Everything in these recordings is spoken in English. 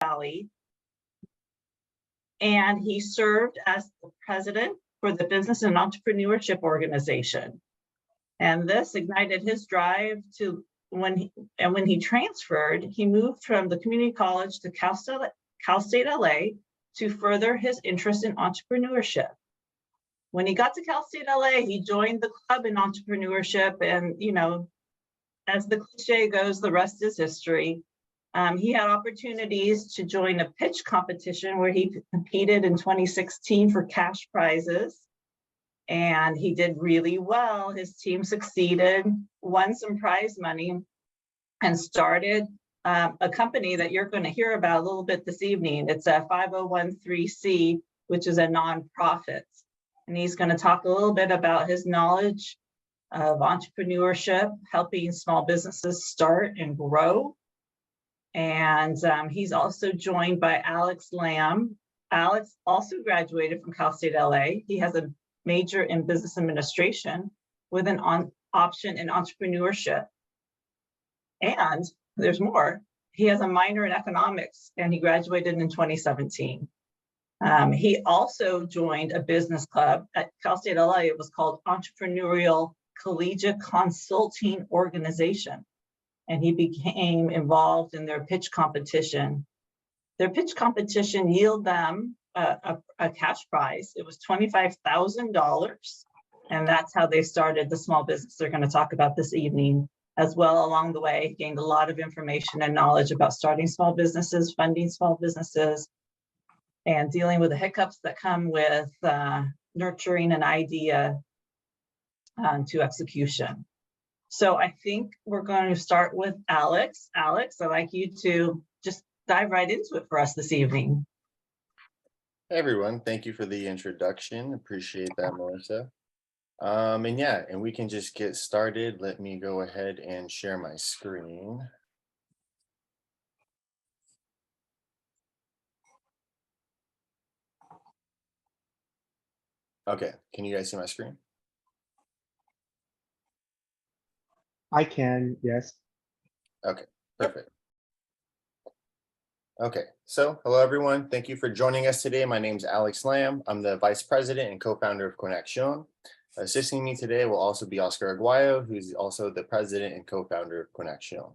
Valley. And he served as the president for the Business and Entrepreneurship Organization. And this ignited his drive to when he transferred, he moved from the community college to Cal State LA to further his interest in entrepreneurship. When he got to Cal State LA, he joined the club in entrepreneurship, and as the cliche goes, the rest is history. He had opportunities to join a pitch competition where he competed in 2016 for cash prizes. And he did really well. His team succeeded, won some prize money, and started a company that you're going to hear about a little bit this evening. It's a 5013C, which is a nonprofit. And he's going to talk a little bit about his knowledge of entrepreneurship, helping small businesses start and grow. And he's also joined by Alex Lamb. Alex also graduated from Cal State LA. He has a major in business administration with an option in entrepreneurship. And there's more. He has a minor in economics, and he graduated in 2017. He also joined a business club at Cal State LA. It was called Entrepreneurial Collegiate Consulting Organization. And he became involved in their pitch competition. Their pitch competition yielded them a cash prize. It was $25,000. And that's how they started the small business they're going to talk about this evening. As well, along the way, gained a lot of information and knowledge about starting small businesses, funding small businesses, and dealing with the hiccups that come with nurturing an idea to execution. So I think we're going to start with Alex. Alex, I'd like you to just dive right into it for us this evening. Hey everyone, thank you for the introduction. Appreciate that, Melissa. And we can just get started. Let me go ahead and share my screen. Okay, can you guys see my screen? I can, yes. Okay, perfect. Okay, so hello everyone. Thank you for joining us today. My name is Alex Lamb. I'm the Vice President and co-founder of Conexion. Assisting me today will also be Oscar Aguayo, who's also the President and co-founder of Conexion.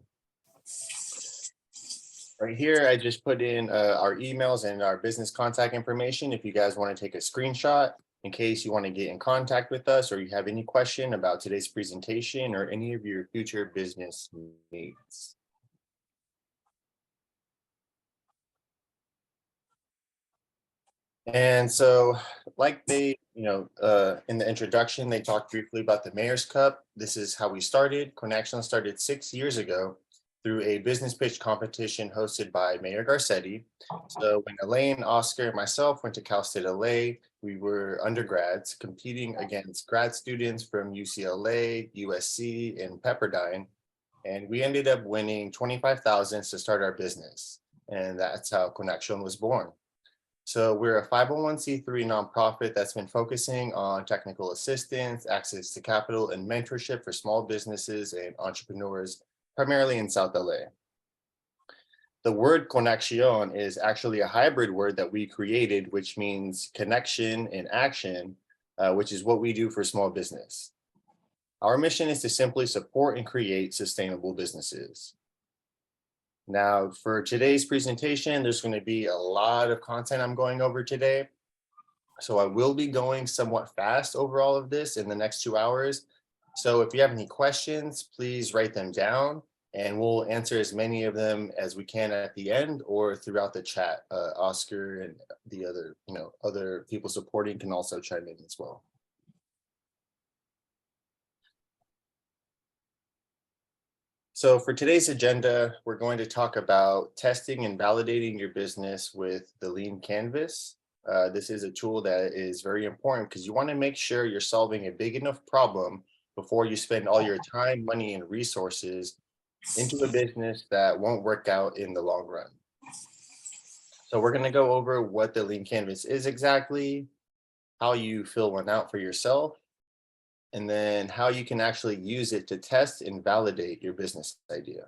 Right here, I just put in our emails and our business contact information if you guys want to take a screenshot in case you want to get in contact with us or you have any question about today's presentation or any of your future business needs. And so like they, in the introduction, they talked briefly about the Mayor's Cup. This is how we started. Conexion started 6 years ago through a business pitch competition hosted by Mayor Garcetti. So when Elaine, Oscar, and myself went to Cal State LA, we were undergrads competing against grad students from UCLA, USC, and Pepperdine. And we ended up winning $25,000 to start our business. And that's how Conexion was born. So we're a 501c3 nonprofit that's been focusing on technical assistance, access to capital, and mentorship for small businesses and entrepreneurs, primarily in South LA. The word conexión is actually a hybrid word that we created, which means connection and action, which is what we do for small business. Our mission is to simply support and create sustainable businesses. Now, for today's presentation, there's going to be a lot of content I'm going over today. So I will be going somewhat fast over all of this in the next 2 hours. So if you have any questions, please write them down and we'll answer as many of them as we can at the end or throughout the chat. Oscar and the other people supporting can also chime in as well. So for today's agenda, we're going to talk about testing and validating your business with the Lean Canvas. This is a tool that is very important because you want to make sure you're solving a big enough problem before you spend all your time, money, and resources into a business that won't work out in the long run. So we're going to go over what the Lean Canvas is exactly, how you fill one out for yourself, and then how you can actually use it to test and validate your business idea.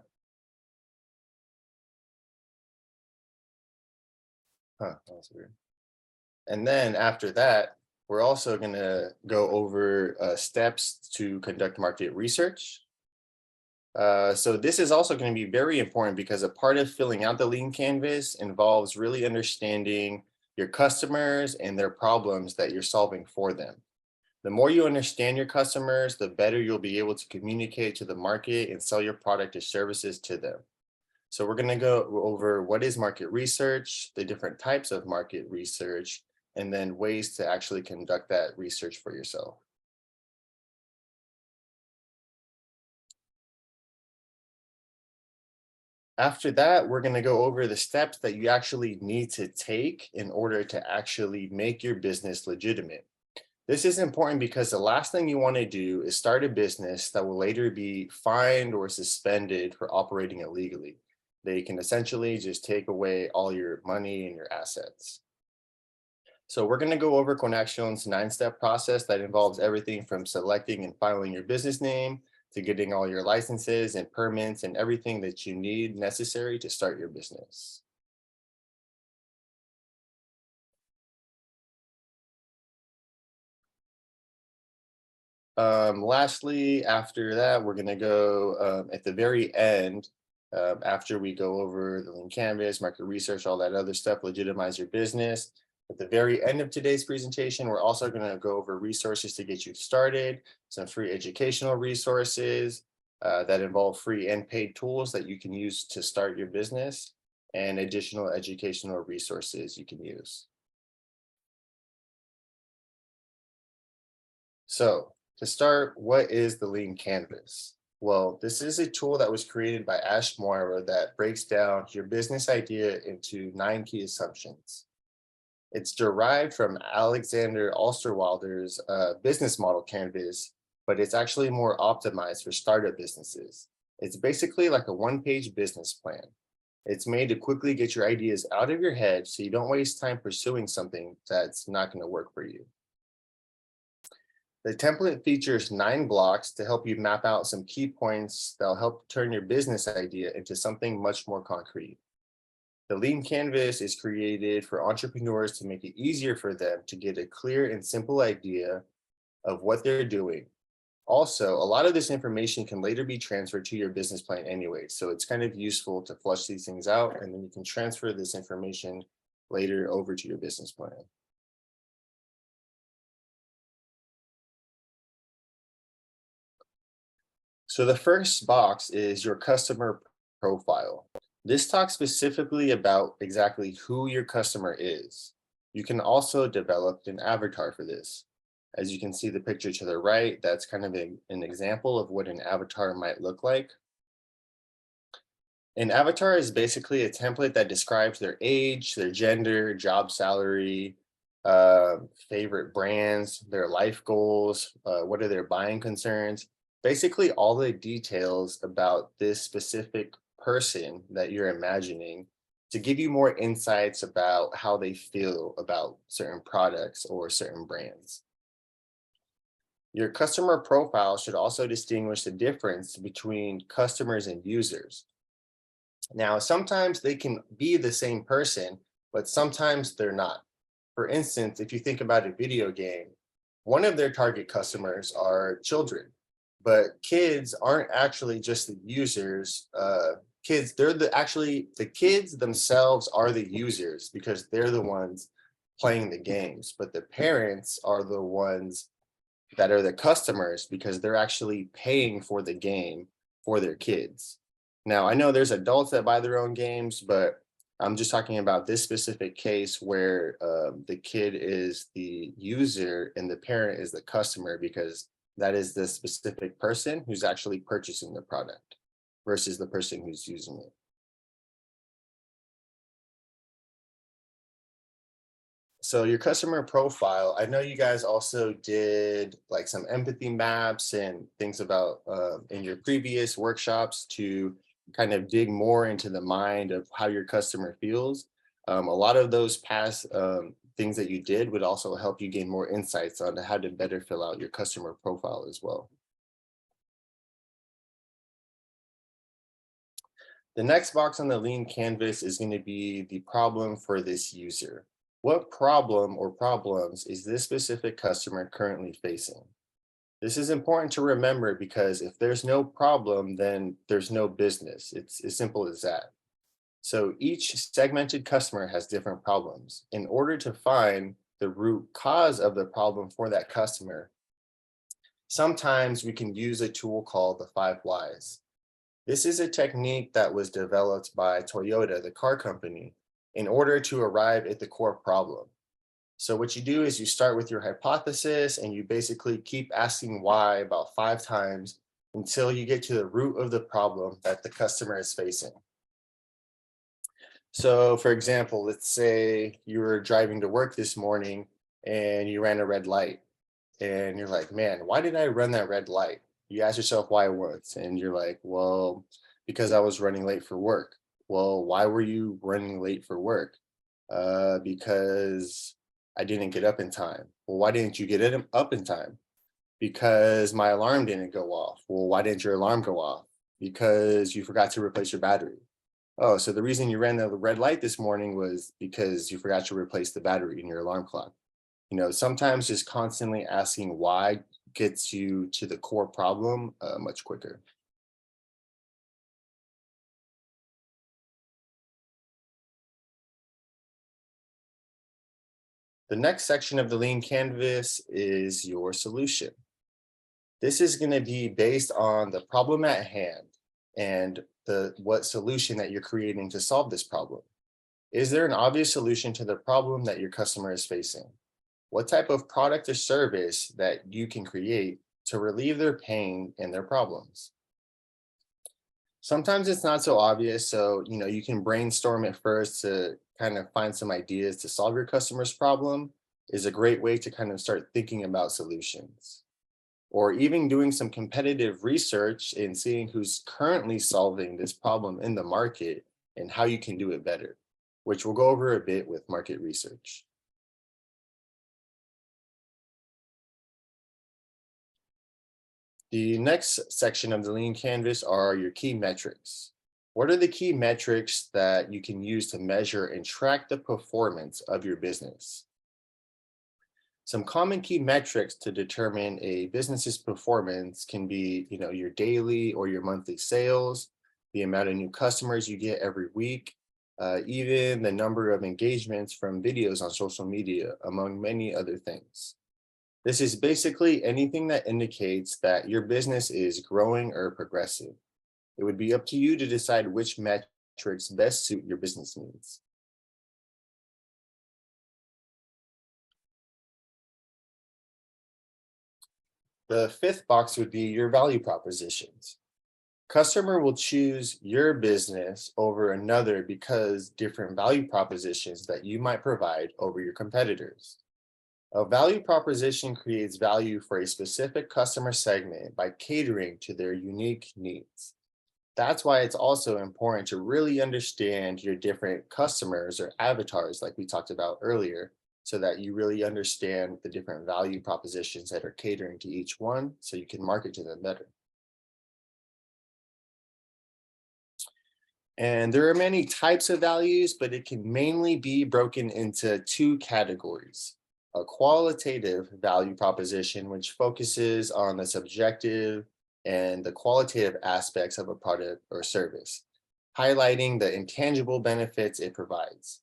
Huh, that's weird. And then after that, we're also going to go over steps to conduct market research. So this is also going to be very important because a part of filling out the lean canvas involves really understanding your customers and their problems that you're solving for them. The more you understand your customers, the better you'll be able to communicate to the market and sell your product or services to them. So we're going to go over what is market research, the different types of market research, and then ways to actually conduct that research for yourself. After that, we're going to go over the steps that you actually need to take in order to actually make your business legitimate. This is important because the last thing you want to do is start a business that will later be fined or suspended for operating illegally. They can essentially just take away all your money and your assets. So we're going to go over Conexion's 9-step process that involves everything from selecting and filing your business name to getting all your licenses and permits and everything that you need necessary to start your business. Lastly, after that, we're going to go at the very end, after we go over the lean canvas, market research, all that other stuff, legitimize your business. At the very end of today's presentation, we're also going to go over resources to get you started, some free educational resources that involve free and paid tools that you can use to start your business, and additional educational resources you can use. So to start, what is the lean canvas? Well, this is a tool that was created by Ash Moira that breaks down your business idea into 9 key assumptions. It's derived from Alexander Osterwalder's business model canvas, but it's actually more optimized for startup businesses. It's basically like a 1-page business plan. It's made to quickly get your ideas out of your head so you don't waste time pursuing something that's not going to work for you. The template features 9 blocks to help you map out some key points that'll help turn your business idea into something much more concrete. The Lean Canvas is created for entrepreneurs to make it easier for them to get a clear and simple idea of what they're doing. Also, a lot of this information can later be transferred to your business plan anyway, so it's kind of useful to flush these things out, and then you can transfer this information later over to your business plan. So the first box is your customer profile. This talks specifically about exactly who your customer is. You can also develop an avatar for this. As you can see the picture to the right, that's kind of an example of what an avatar might look like. An avatar is basically a template that describes their age, their gender, job salary, favorite brands, their life goals, what are their buying concerns, basically all the details about this specific person that you're imagining to give you more insights about how they feel about certain products or certain brands. Your customer profile should also distinguish the difference between customers and users. Now, sometimes they can be the same person, but sometimes they're not. For instance, if you think about a video game, one of their target customers are children, but kids aren't actually just the users. The kids themselves are the users because they're the ones playing the games, but the parents are the ones that are the customers because they're actually paying for the game for their kids. Now, I know there's adults that buy their own games, but I'm just talking about this specific case where the kid is the user and the parent is the customer, because that is the specific person who's actually purchasing the product versus the person who's using it. So your customer profile, I know you guys also did like some empathy maps and things about in your previous workshops to kind of dig more into the mind of how your customer feels. A lot of those past things that you did would also help you gain more insights on how to better fill out your customer profile as well. The next box on the lean canvas is going to be the problem for this user. What problem or problems is this specific customer currently facing? This is important to remember because if there's no problem, then there's no business. It's as simple as that. So each segmented customer has different problems. In order to find the root cause of the problem for that customer, sometimes we can use a tool called the 5 whys. This is a technique that was developed by Toyota, the car company, in order to arrive at the core problem. So what you do is you start with your hypothesis and you basically keep asking why about 5 times until you get to the root of the problem that the customer is facing. So for example, let's say you were driving to work this morning and you ran a red light and you're like, man, why did I run that red light? You ask yourself why once and you're like, well, because I was running late for work. Well, why were you running late for work? Because I didn't get up in time. Well, why didn't you get up in time? Because my alarm didn't go off. Well, why didn't your alarm go off? Because you forgot to replace your battery. Oh, so the reason you ran the red light this morning was because you forgot to replace the battery in your alarm clock. You know, sometimes just constantly asking why gets you to the core problem much quicker. The next section of the lean canvas is your solution. This is going to be based on the problem at hand and what solution that you're creating to solve this problem. Is there an obvious solution to the problem that your customer is facing? What type of product or service that you can create to relieve their pain and their problems? Sometimes it's not so obvious, so you can brainstorm at first to kind of find some ideas to solve your customer's problem is a great way to kind of start thinking about solutions. Or even doing some competitive research and seeing who's currently solving this problem in the market and how you can do it better, which we'll go over a bit with market research. The next section of the lean canvas are your key metrics. What are the key metrics that you can use to measure and track the performance of your business? Some common key metrics to determine a business's performance can be, your daily or your monthly sales, the amount of new customers you get every week, even the number of engagements from videos on social media, among many other things. This is basically anything that indicates that your business is growing or progressive. It would be up to you to decide which metrics best suit your business needs. The fifth box would be your value propositions. Customer will choose your business over another because different value propositions that you might provide over your competitors. A value proposition creates value for a specific customer segment by catering to their unique needs. That's why it's also important to really understand your different customers or avatars, like we talked about earlier, so that you really understand the different value propositions that are catering to each one so you can market to them better. And there are many types of values, but it can mainly be broken into 2 categories. A qualitative value proposition, which focuses on the subjective and the qualitative aspects of a product or service, highlighting the intangible benefits it provides.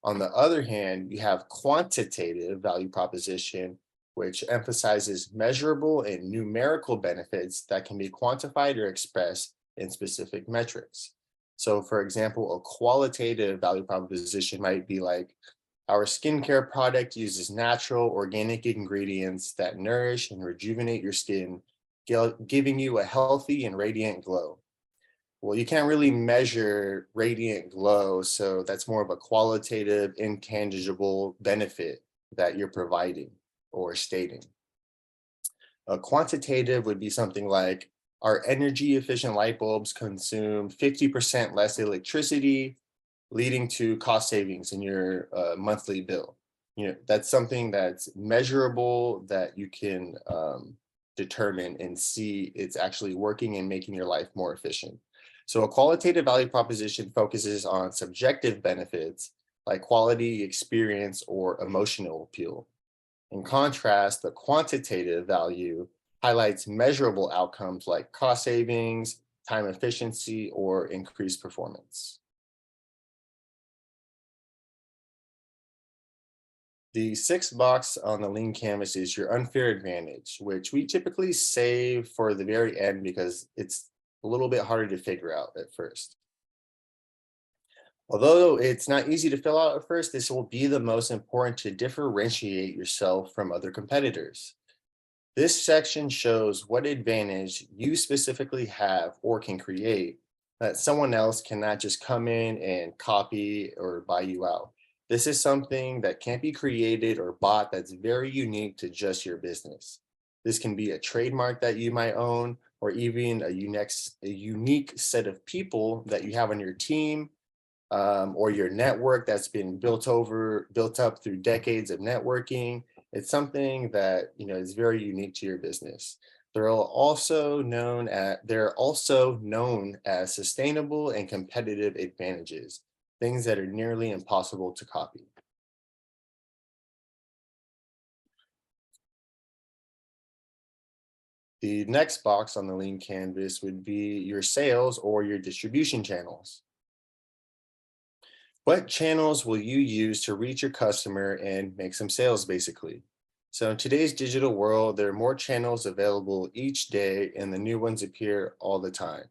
On the other hand, you have quantitative value proposition, which emphasizes measurable and numerical benefits that can be quantified or expressed in specific metrics. So for example, a qualitative value proposition might be like, our skincare product uses natural organic ingredients that nourish and rejuvenate your skin, giving you a healthy and radiant glow. Well, you can't really measure radiant glow, so that's more of a qualitative, intangible benefit that you're providing or stating. A quantitative would be something like, our energy efficient light bulbs consume 50% less electricity, leading to cost savings in your monthly bill. That's something that's measurable that you can determine and see it's actually working and making your life more efficient. So a qualitative value proposition focuses on subjective benefits like quality, experience, or emotional appeal. In contrast, the quantitative value highlights measurable outcomes like cost savings, time efficiency, or increased performance. The sixth box on the lean canvas is your unfair advantage, which we typically save for the very end because it's a little bit harder to figure out at first. Although it's not easy to fill out at first, this will be the most important to differentiate yourself from other competitors. This section shows what advantage you specifically have or can create that someone else cannot just come in and copy or buy you out. This is something that can't be created or bought that's very unique to just your business. This can be a trademark that you might own, or even a unique set of people that you have on your team, or your network that's been built up through decades of networking. It's something that is very unique to your business. They're also known as sustainable and competitive advantages, things that are nearly impossible to copy. The next box on the lean canvas would be your sales or your distribution channels. What channels will you use to reach your customer and make some sales, basically? So in today's digital world, there are more channels available each day and the new ones appear all the time.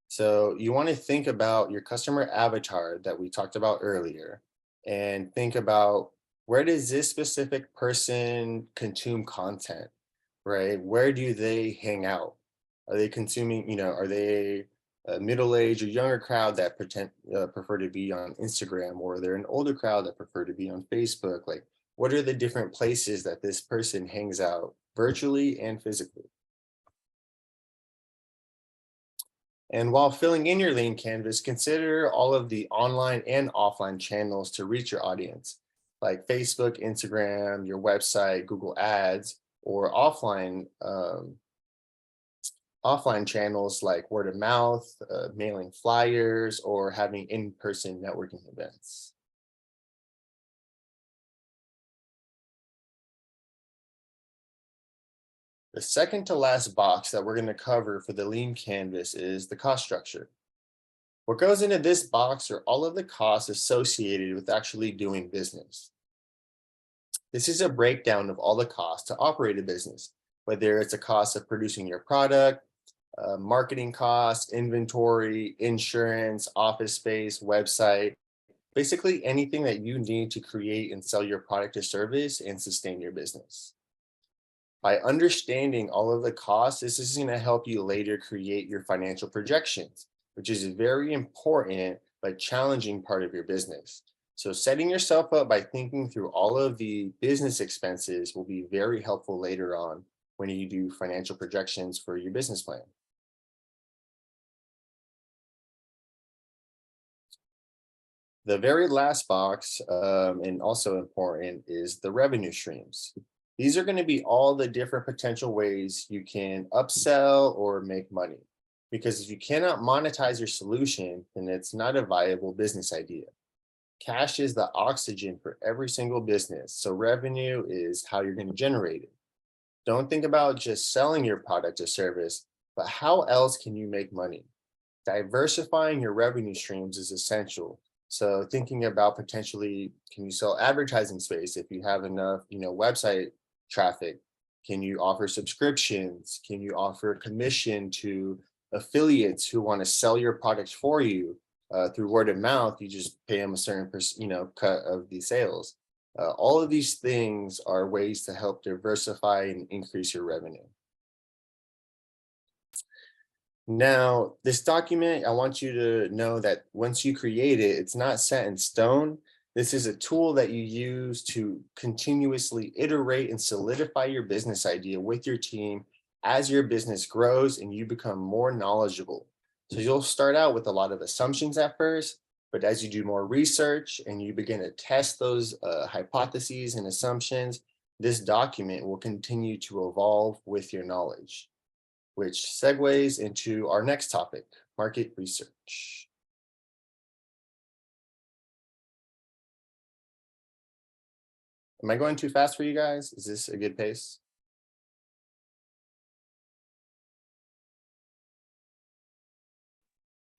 So you want to think about your customer avatar that we talked about earlier and think about, where does this specific person consume content, right? Where do they hang out? Are they consuming, are they a middle-aged or younger crowd that prefer to be on Instagram, or they're an older crowd that prefer to be on Facebook? Like, what are the different places that this person hangs out virtually and physically? And while filling in your lean canvas, consider all of the online and offline channels to reach your audience, like Facebook, Instagram, your website, Google Ads, or offline channels like word of mouth, mailing flyers, or having in-person networking events. The second to last box that we're going to cover for the lean canvas is the cost structure. What goes into this box are all of the costs associated with actually doing business. This is a breakdown of all the costs to operate a business, whether it's a cost of producing your product, marketing costs, inventory, insurance, office space, website, basically anything that you need to create and sell your product or service and sustain your business. By understanding all of the costs, this is going to help you later create your financial projections, which is a very important but challenging part of your business. So setting yourself up by thinking through all of the business expenses will be very helpful later on when you do financial projections for your business plan. The very last box, and also important, is the revenue streams. These are going to be all the different potential ways you can upsell or make money. Because if you cannot monetize your solution, then it's not a viable business idea. Cash is the oxygen for every single business, so revenue is how you're going to generate it. Don't think about just selling your product or service, but how else can you make money? Diversifying your revenue streams is essential. So thinking about potentially, can you sell advertising space if you have enough, website traffic? Can you offer subscriptions? Can you offer commission to affiliates who want to sell your products for you through word of mouth? You just pay them a certain cut of the sales. All of these things are ways to help diversify and increase your revenue. Now, this document, I want you to know that once you create it, it's not set in stone. This is a tool that you use to continuously iterate and solidify your business idea with your team as your business grows and you become more knowledgeable. So you'll start out with a lot of assumptions at first, but as you do more research and you begin to test those hypotheses and assumptions, this document will continue to evolve with your knowledge. Which segues into our next topic, market research. Am I going too fast for you guys? Is this a good pace?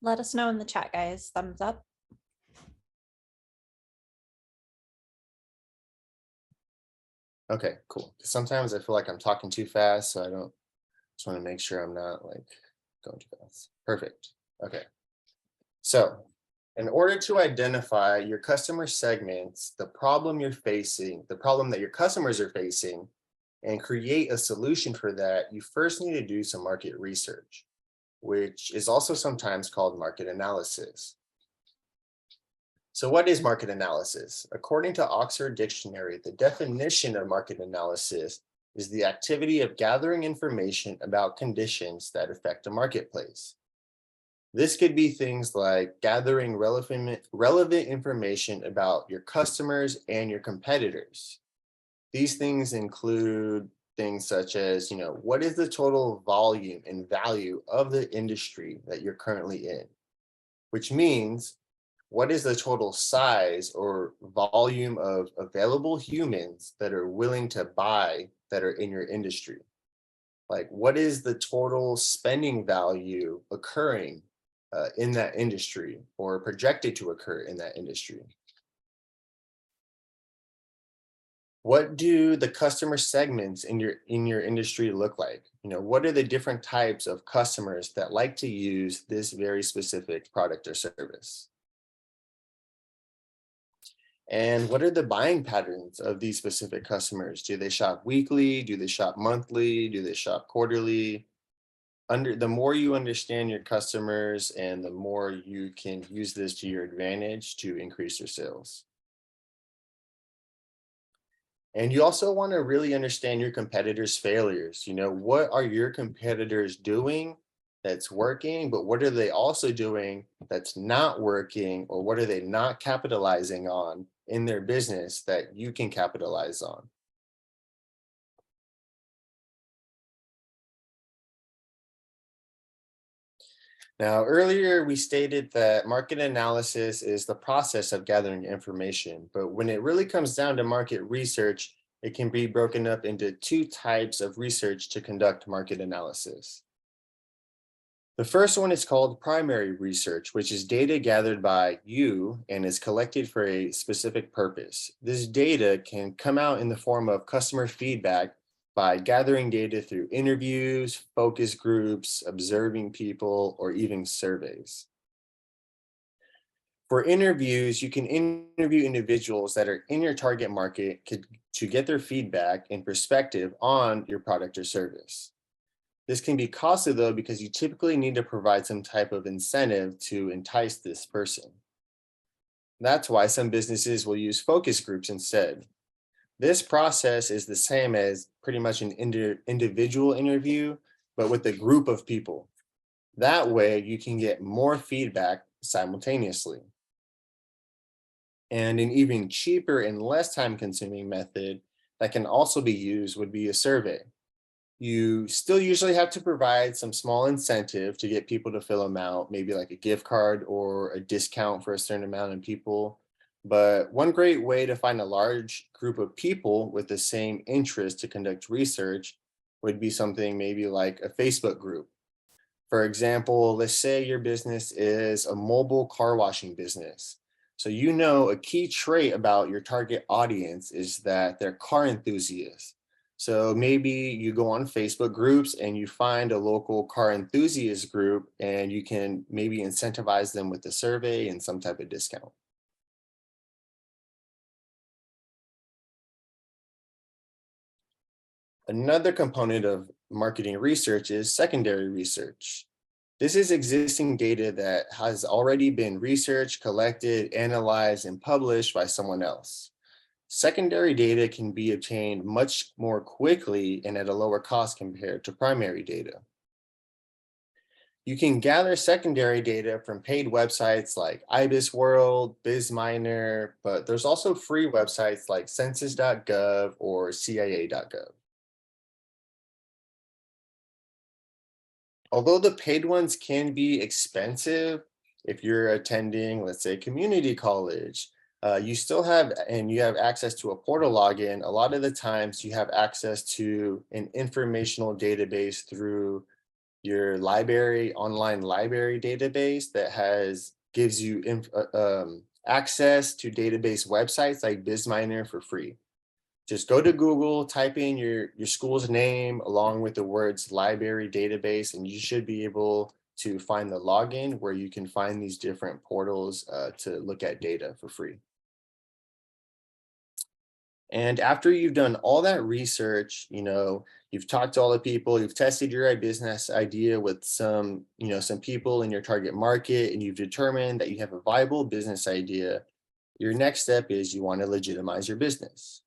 Let us know in the chat, guys. Thumbs up. Okay, cool. Sometimes I feel like I'm talking too fast, so I don't, just want to make sure I'm not like going too fast. Perfect. Okay. So in order to identify your customer segments, the problem you're facing, the problem that your customers are facing, and create a solution for that, you first need to do some market research, which is also sometimes called market analysis. So what is market analysis? According to Oxford Dictionary, the definition of market analysis is the activity of gathering information about conditions that affect a marketplace. This could be things like gathering relevant information about your customers and your competitors. These things include things such as, what is the total volume and value of the industry that you're currently in? Which means, what is the total size or volume of available humans that are willing to buy that are in your industry? Like, what is the total spending value occurring in that industry or projected to occur in that industry? What do the customer segments in your industry look like? What are the different types of customers that like to use this very specific product or service? And what are the buying patterns of these specific customers? Do they shop weekly? Do they shop monthly? Do they shop quarterly? The more you understand your customers and the more you can use this to your advantage to increase your sales. And you also want to really understand your competitors' failures. What are your competitors doing that's working, but what are they also doing that's not working, or what are they not capitalizing on in their business that you can capitalize on? Now, earlier we stated that market analysis is the process of gathering information, but when it really comes down to market research, it can be broken up into two types of research to conduct market analysis. The first one is called primary research, which is data gathered by you and is collected for a specific purpose. This data can come out in the form of customer feedback by gathering data through interviews, focus groups, observing people, or even surveys. For interviews, you can interview individuals that are in your target market to get their feedback and perspective on your product or service. This can be costly though, because you typically need to provide some type of incentive to entice this person. That's why some businesses will use focus groups instead. This process is the same as pretty much an individual interview, but with a group of people. That way you can get more feedback simultaneously. And an even cheaper and less time-consuming method that can also be used would be a survey. You still usually have to provide some small incentive to get people to fill them out, maybe like a gift card or a discount for a certain amount of people. But one great way to find a large group of people with the same interest to conduct research would be something maybe like a Facebook group. For example, let's say your business is a mobile car washing business. So a key trait about your target audience is that they're car enthusiasts. So maybe you go on Facebook groups and you find a local car enthusiast group and you can maybe incentivize them with a survey and some type of discount. Another component of marketing research is secondary research. This is existing data that has already been researched, collected, analyzed, and published by someone else. Secondary data can be obtained much more quickly and at a lower cost compared to primary data. You can gather secondary data from paid websites like IBIS World, BizMiner, but there's also free websites like census.gov or CIA.gov. Although the paid ones can be expensive, if you're attending, let's say, community college, you still have, and you have access to a portal login. A lot of the times you have access to an informational database through your library, online library database that gives you access to database websites like BizMiner for free. Just go to Google, type in your school's name along with the words library database, and you should be able to find the login where you can find these different portals to look at data for free. And after you've done all that research, you've talked to all the people, you've tested your business idea with some people in your target market, and you've determined that you have a viable business idea. Your next step is you want to legitimize your business.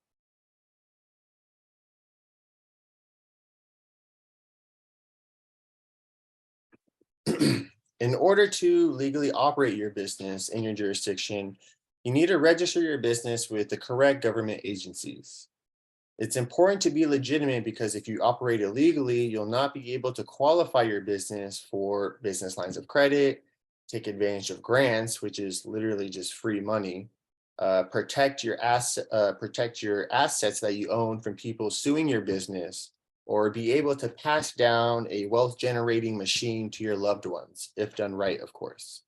In order to legally operate your business in your jurisdiction, you need to register your business with the correct government agencies. It's important to be legitimate because if you operate illegally, you'll not be able to qualify your business for business lines of credit, take advantage of grants, which is literally just free money, protect your assets that you own from people suing your business, or be able to pass down a wealth generating machine to your loved ones, if done right, of course.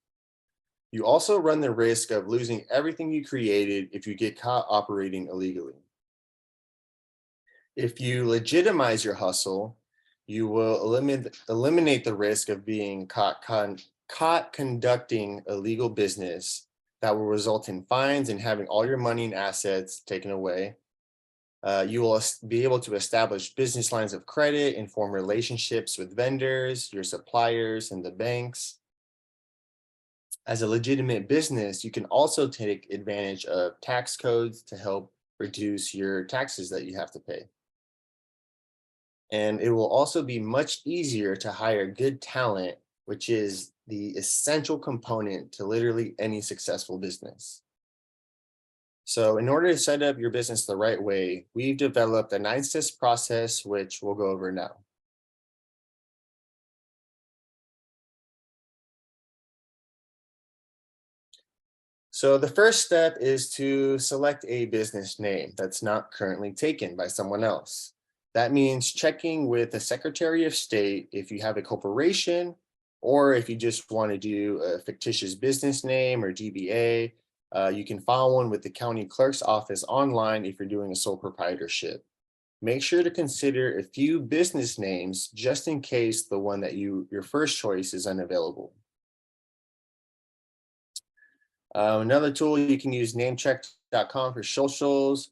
You also run the risk of losing everything you created if you get caught operating illegally. If you legitimize your hustle, you will eliminate the risk of being caught conducting illegal business that will result in fines and having all your money and assets taken away. You will be able to establish business lines of credit and form relationships with vendors, your suppliers, and the banks. As a legitimate business, you can also take advantage of tax codes to help reduce your taxes that you have to pay. And it will also be much easier to hire good talent, which is the essential component to literally any successful business. So in order to set up your business the right way, we've developed a 9-step process, which we'll go over now. So the first step is to select a business name that's not currently taken by someone else. That means checking with the Secretary of State if you have a corporation, or if you just want to do a fictitious business name or DBA. You can file one with the county clerk's office online if you're doing a sole proprietorship. Make sure to consider a few business names just in case the one that your first choice is unavailable. Another tool, you can use namecheck.com for socials.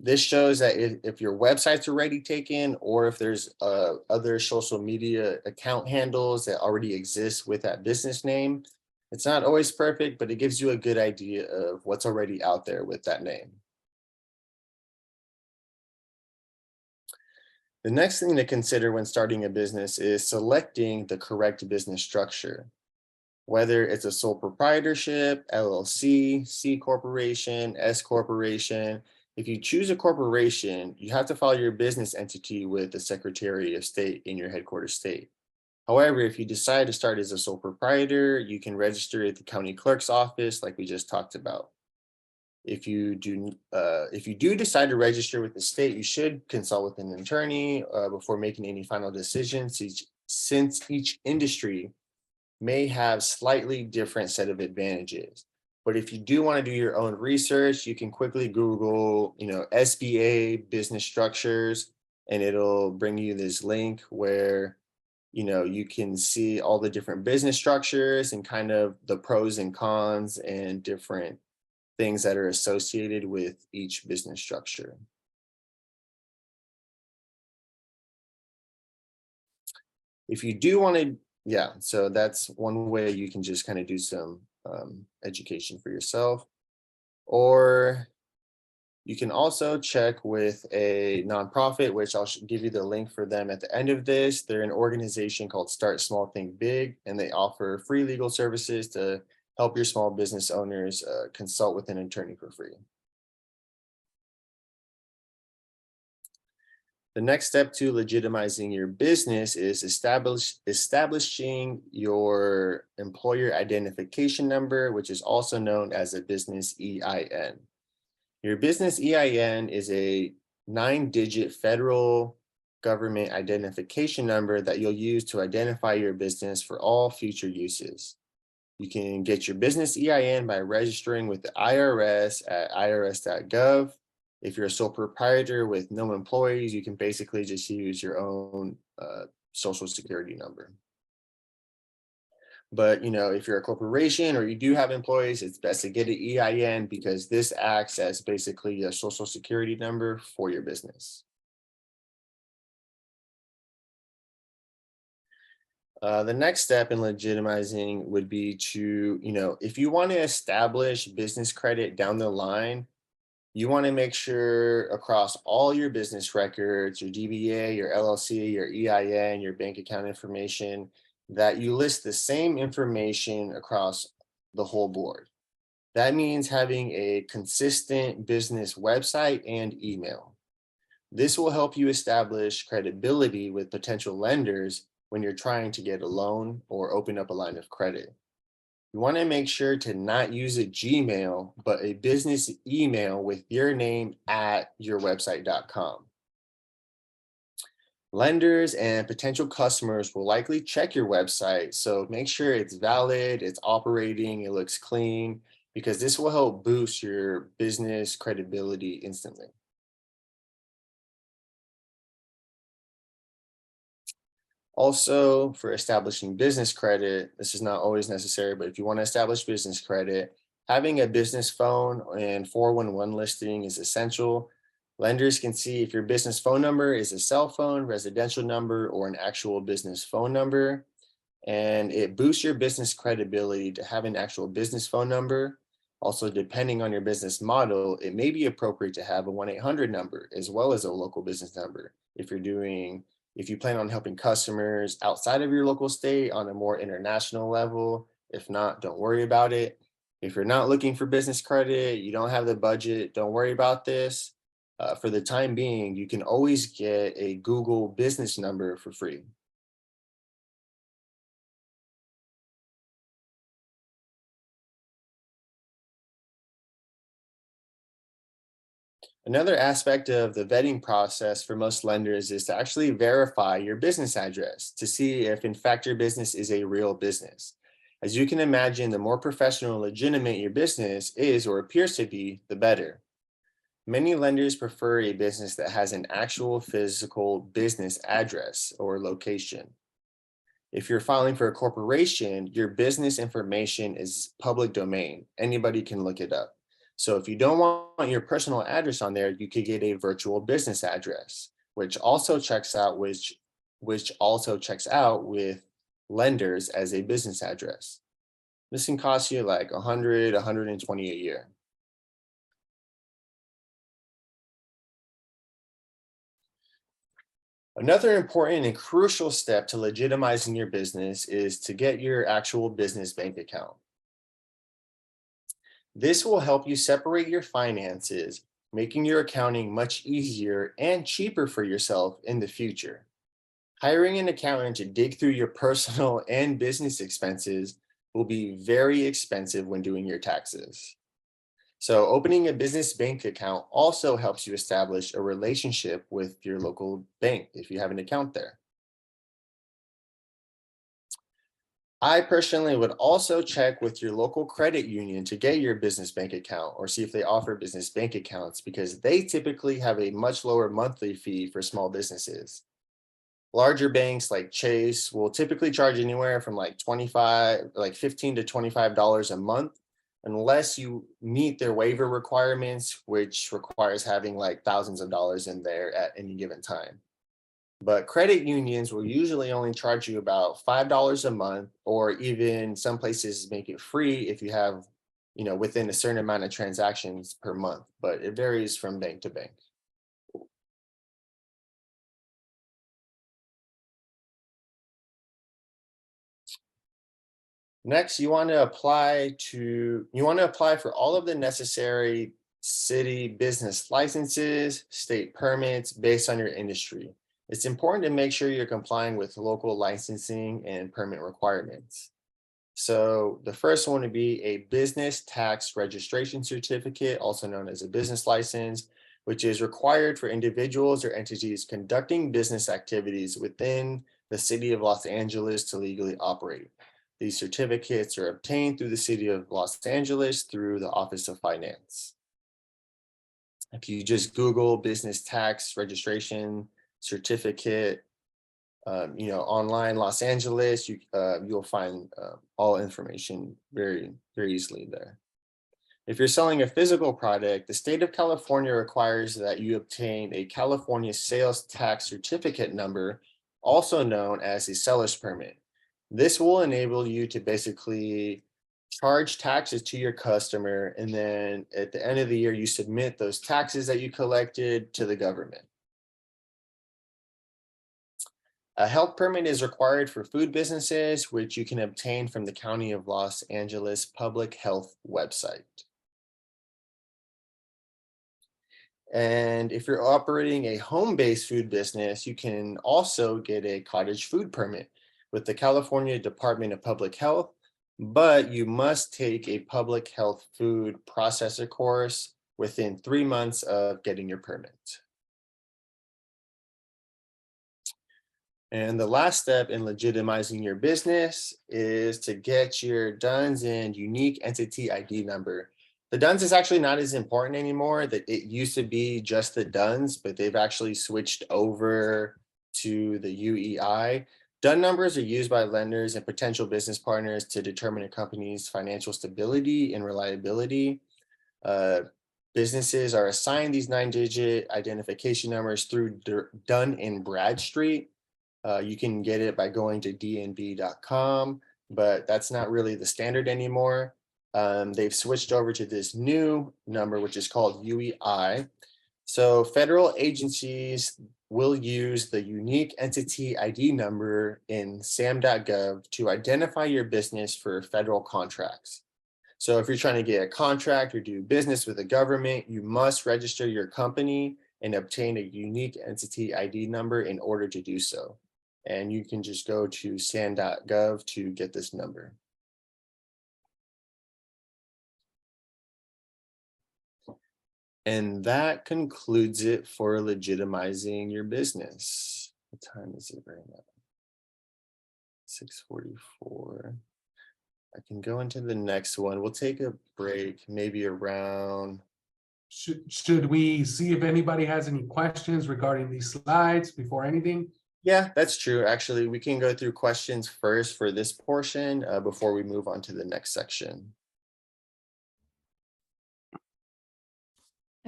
This shows that if your website's already taken, or if there's other social media account handles that already exist with that business name. It's not always perfect, but it gives you a good idea of what's already out there with that name. The next thing to consider when starting a business is selecting the correct business structure. Whether it's a sole proprietorship, LLC, C corporation, S corporation. If you choose a corporation, you have to file your business entity with the Secretary of State in your headquarters state. However, if you decide to start as a sole proprietor, you can register at the county clerk's office like we just talked about. If you do decide to register with the state, you should consult with an attorney before making any final decisions, since each industry may have slightly different set of advantages. But if you do want to do your own research, you can quickly Google, SBA business structures, and it'll bring you this link where, you can see all the different business structures and kind of the pros and cons and different things that are associated with each business structure. If you do want to, so that's one way you can just kind of do some education for yourself. Or you can also check with a nonprofit, which I'll give you the link for them at the end of this. They're an organization called Start Small, Think Big, and they offer free legal services to help your small business owners consult with an attorney for free. The next step to legitimizing your business is establishing your employer identification number, which is also known as a business EIN. Your business EIN is a 9-digit federal government identification number that you'll use to identify your business for all future uses. You can get your business EIN by registering with the IRS at irs.gov. If you're a sole proprietor with no employees, you can basically just use your own social security number. But if you're a corporation or you do have employees, it's best to get an EIN because this acts as basically a social security number for your business. The next step in legitimizing would be to, if you want to establish business credit down the line, you want to make sure across all your business records, your DBA, your LLC, your EIN, your bank account information, that you list the same information across the whole board. That means having a consistent business website and email. This will help you establish credibility with potential lenders when you're trying to get a loan or open up a line of credit. You want to make sure to not use a Gmail, but a business email with your name at yourwebsite.com. Lenders and potential customers will likely check your website, so make sure it's valid, it's operating, it looks clean, because this will help boost your business credibility instantly. Also, for establishing business credit, this is not always necessary, but if you want to establish business credit, having a business phone and 411 listing is essential. Lenders can see if your business phone number is a cell phone, residential number, or an actual business phone number. And it boosts your business credibility to have an actual business phone number. Also, depending on your business model, it may be appropriate to have a 1-800 number as well as a local business number if you plan on helping customers outside of your local state on a more international level. If not, don't worry about it. If you're not looking for business credit, you don't have the budget, don't worry about this. For the time being, you can always get a Google business number for free. Another aspect of the vetting process for most lenders is to actually verify your business address to see if in fact your business is a real business. As you can imagine, the more professional and legitimate your business is or appears to be, the better. Many lenders prefer a business that has an actual physical business address or location. If you're filing for a corporation, your business information is public domain. Anybody can look it up. So if you don't want your personal address on there, you could get a virtual business address, which also checks out with lenders as a business address. This can cost you like $100, $120 a year. Another important and crucial step to legitimizing your business is to get your actual business bank account. This will help you separate your finances, making your accounting much easier and cheaper for yourself in the future. Hiring an accountant to dig through your personal and business expenses will be very expensive when doing your taxes. So opening a business bank account also helps you establish a relationship with your local bank if you have an account there. I personally would also check with your local credit union to get your business bank account or see if they offer business bank accounts because they typically have a much lower monthly fee for small businesses. Larger banks like Chase will typically charge anywhere from like $15 to $25 a month, unless you meet their waiver requirements, which requires having like thousands of dollars in there at any given time. But credit unions will usually only charge you about $5 a month, or even some places make it free if you have, within a certain amount of transactions per month, but it varies from bank to bank. Next, you want to apply for all of the necessary city business licenses, state permits based on your industry. It's important to make sure you're complying with local licensing and permit requirements. So the first one would be a business tax registration certificate, also known as a business license, which is required for individuals or entities conducting business activities within the city of Los Angeles to legally operate. These certificates are obtained through the city of Los Angeles through the Office of Finance. If you just Google business tax registration certificate, online Los Angeles, you'll find all information very easily there. If you're selling a physical product, the state of California requires that you obtain a California sales tax certificate number, also known as a seller's permit. This will enable you to basically charge taxes to your customer, and then at the end of the year, you submit those taxes that you collected to the government. A health permit is required for food businesses, which you can obtain from the County of Los Angeles Public Health website. And if you're operating a home-based food business, you can also get a cottage food permit with the California Department of Public Health, but you must take a public health food processor course within 3 months of getting your permit. And the last step in legitimizing your business is to get your DUNS and unique entity ID number. The DUNS is actually not as important anymore. That it used to be just the DUNS, but they've actually switched over to the UEI. DUN numbers are used by lenders and potential business partners to determine a company's financial stability and reliability. Businesses are assigned these 9-digit identification numbers through Dun & Bradstreet. You can get it by going to dnb.com, but that's not really the standard anymore. They've switched over to this new number, which is called UEI. So federal agencies will use the unique entity ID number in sam.gov to identify your business for federal contracts. So if you're trying to get a contract or do business with the government, you must register your company and obtain a unique entity ID number in order to do so. And you can just go to sam.gov to get this number. And that concludes it for legitimizing your business. What time is it right now? 6:44. I can go into the next one. We'll take a break, maybe around. Should we see if anybody has any questions regarding these slides before anything? Yeah, that's true. Actually, we can go through questions first for this portion before we move on to the next section.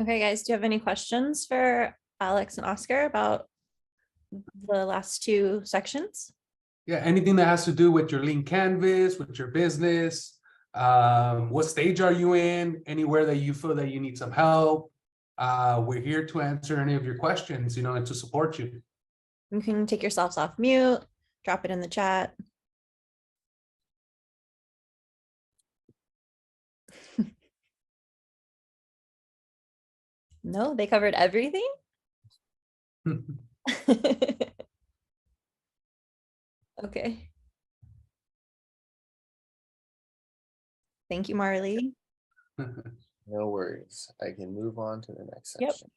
Okay, guys, do you have any questions for Alex and Oscar about the last two sections? Yeah, anything that has to do with your lean canvas, with your business, what stage are you in, anywhere that you feel that you need some help. We're here to answer any of your questions, and to support you. You can take yourselves off mute, drop it in the chat. No, they covered everything. Okay. Thank you, Marley. No worries. I can move on to the next Yep. section.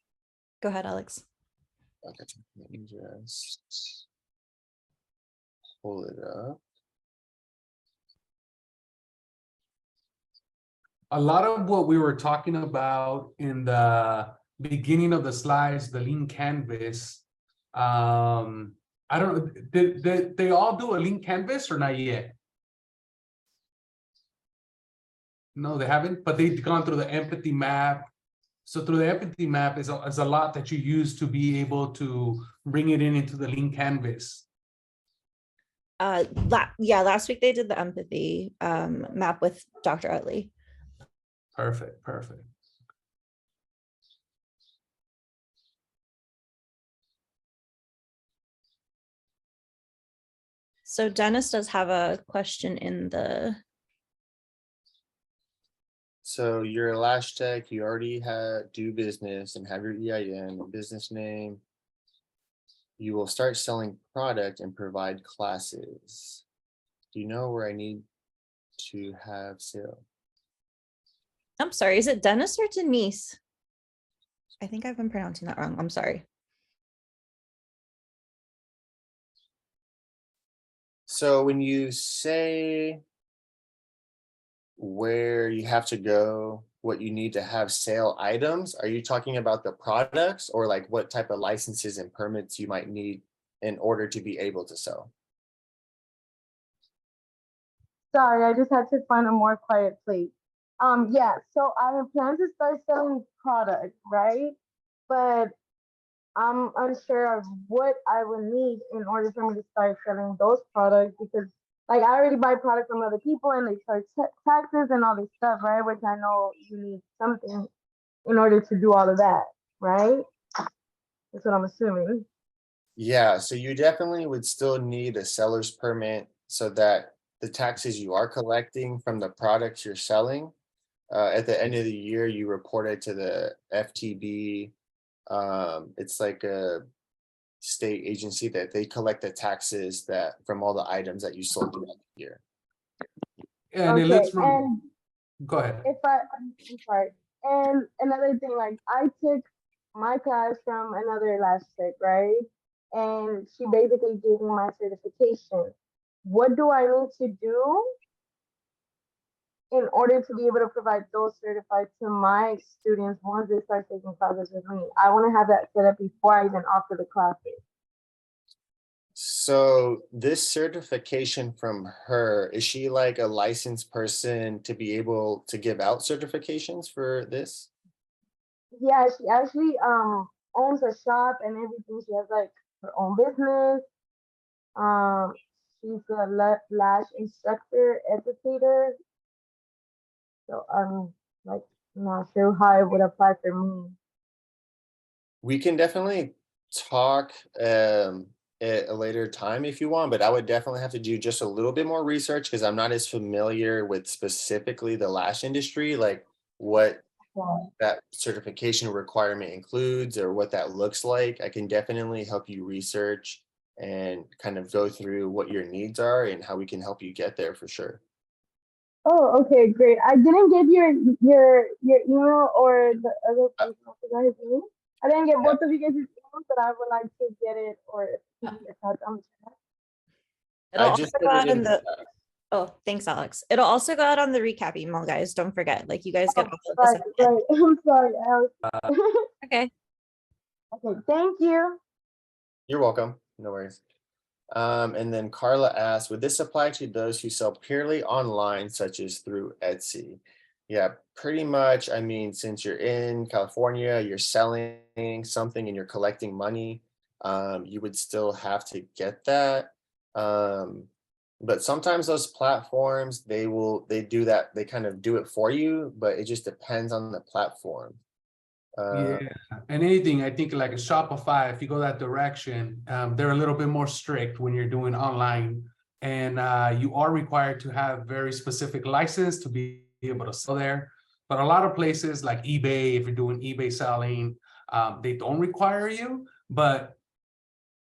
Go ahead, Alex. Okay, let me just pull it up. A lot of what we were talking about in the beginning of the slides, the lean canvas, I don't know, did they all do a lean canvas or not yet? No, they haven't, but they've gone through the empathy map. So through the empathy map is a lot that you use to be able to bring it into the lean canvas. Yeah, last week they did the empathy map with Dr. Utley. Perfect. So Dennis does have a question in the. So your last check, you already had do business and have your EIN and business name. You will start selling product and provide classes. Do you know where I need to have sale? I'm sorry, is it Dennis or Denise? I think I've been pronouncing that wrong. I'm sorry. So when you say where you have to go, what you need to have sale items, are you talking about the products or like what type of licenses and permits you might need in order to be able to sell? Sorry, I just had to find a more quiet place. Yeah, so I plan to start selling products, right? But I'm unsure of what I would need in order for me to start selling those products because like I already buy products from other people and they charge taxes and all this stuff, right? Which I know you need something in order to do all of that, right? That's what I'm assuming. Yeah, so you definitely would still need a seller's permit so that the taxes you are collecting from the products you're selling, at the end of the year, you report it to the FTB. It's like a state agency that they collect the taxes that from all the items that you sold throughout the year. And it Okay, looks from, and go ahead. I'm sorry. And another thing, like I took my class from another last chick, right? And she basically gave me my certification. What do I need to do in order to be able to provide those certified to my students once they start taking classes with me? I want to have that set up before I even offer the classes. So this certification from her, is she like a licensed person to be able to give out certifications for this? Yeah, she actually owns a shop and everything. She has like her own business. Um, she's a lash instructor, educator. So I'm like not sure how it would apply for me. We can definitely talk at a later time if you want, but I would definitely have to do just a little bit more research because I'm not as familiar with specifically the lash industry, like what Yeah. that certification requirement includes or what that looks like. I can definitely help you research and kind of go through what your needs are and how we can help you get there for sure. Oh, okay, great. I didn't get your email or the other person. I forgot his name. I didn't get both of you guys' emails, but I would like to get it or if that's on the chat. It'll I also just go put out it in in the the, chat. oh, thanks, Alex. It'll also go out on the recap email, guys. Don't forget, like you guys get all of Right, this. at the end. right. I'm sorry. Okay. Okay, thank you. You're welcome. No worries. And then Carla asked, would this apply to those who sell purely online, such as through Etsy? Yeah, pretty much. I mean, since you're in California, you're selling something and you're collecting money, you would still have to get that. But sometimes those platforms, they do that, they kind of do it for you, but it just depends on the platform. Yeah, and anything, I think like a Shopify, if you go that direction, they're a little bit more strict when you're doing online. And you are required to have very specific license to be able to sell there. But a lot of places like eBay, if you're doing eBay selling, they don't require you. But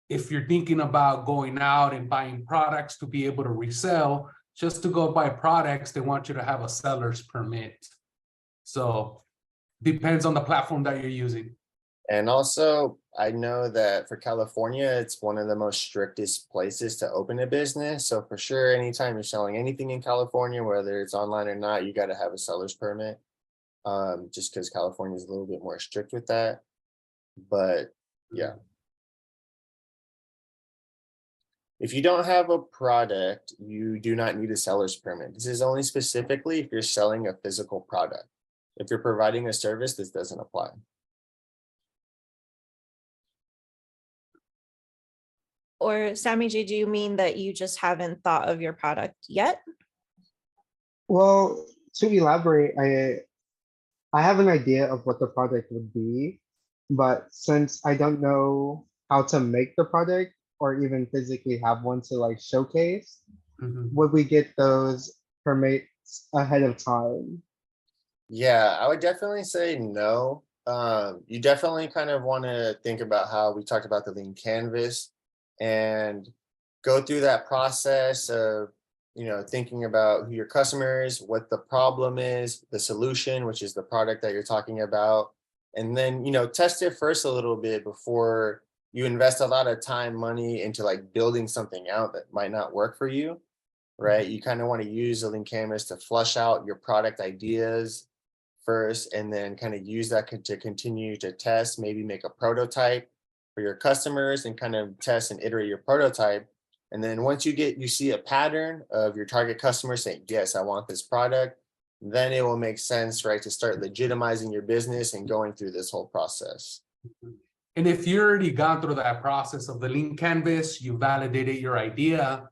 if you're thinking about going out and buying products to be able to resell, just to go buy products, they want you to have a seller's permit. So depends on the platform that you're using. And also, I know that for California, it's one of the most strictest places to open a business. So for sure, anytime you're selling anything in California, whether it's online or not, you got to have a seller's permit. Just because California is a little bit more strict with that. But yeah. If you don't have a product, you do not need a seller's permit. This is only specifically if you're selling a physical product. If you're providing a service, this doesn't apply. Or Sammy G, do you mean that you just haven't thought of your product yet? Well, to elaborate, I have an idea of what the product would be, but since I don't know how to make the product or even physically have one to like showcase, Mhm. would we get those permits ahead of time? Yeah, I would definitely say no. You definitely kind of want to think about how we talked about the lean canvas and go through that process of, thinking about who your customer is, what the problem is, the solution, which is the product that you're talking about. And then, test it first a little bit before you invest a lot of time, money into like building something out that might not work for you, right? You kind of want to use the lean canvas to flush out your product ideas first, and then kind of use that to continue to test, maybe make a prototype for your customers and kind of test and iterate your prototype. And then once you see a pattern of your target customer saying, yes, I want this product, then it will make sense, right, to start legitimizing your business and going through this whole process. And if you already gone through that process of the lean canvas, you validated your idea,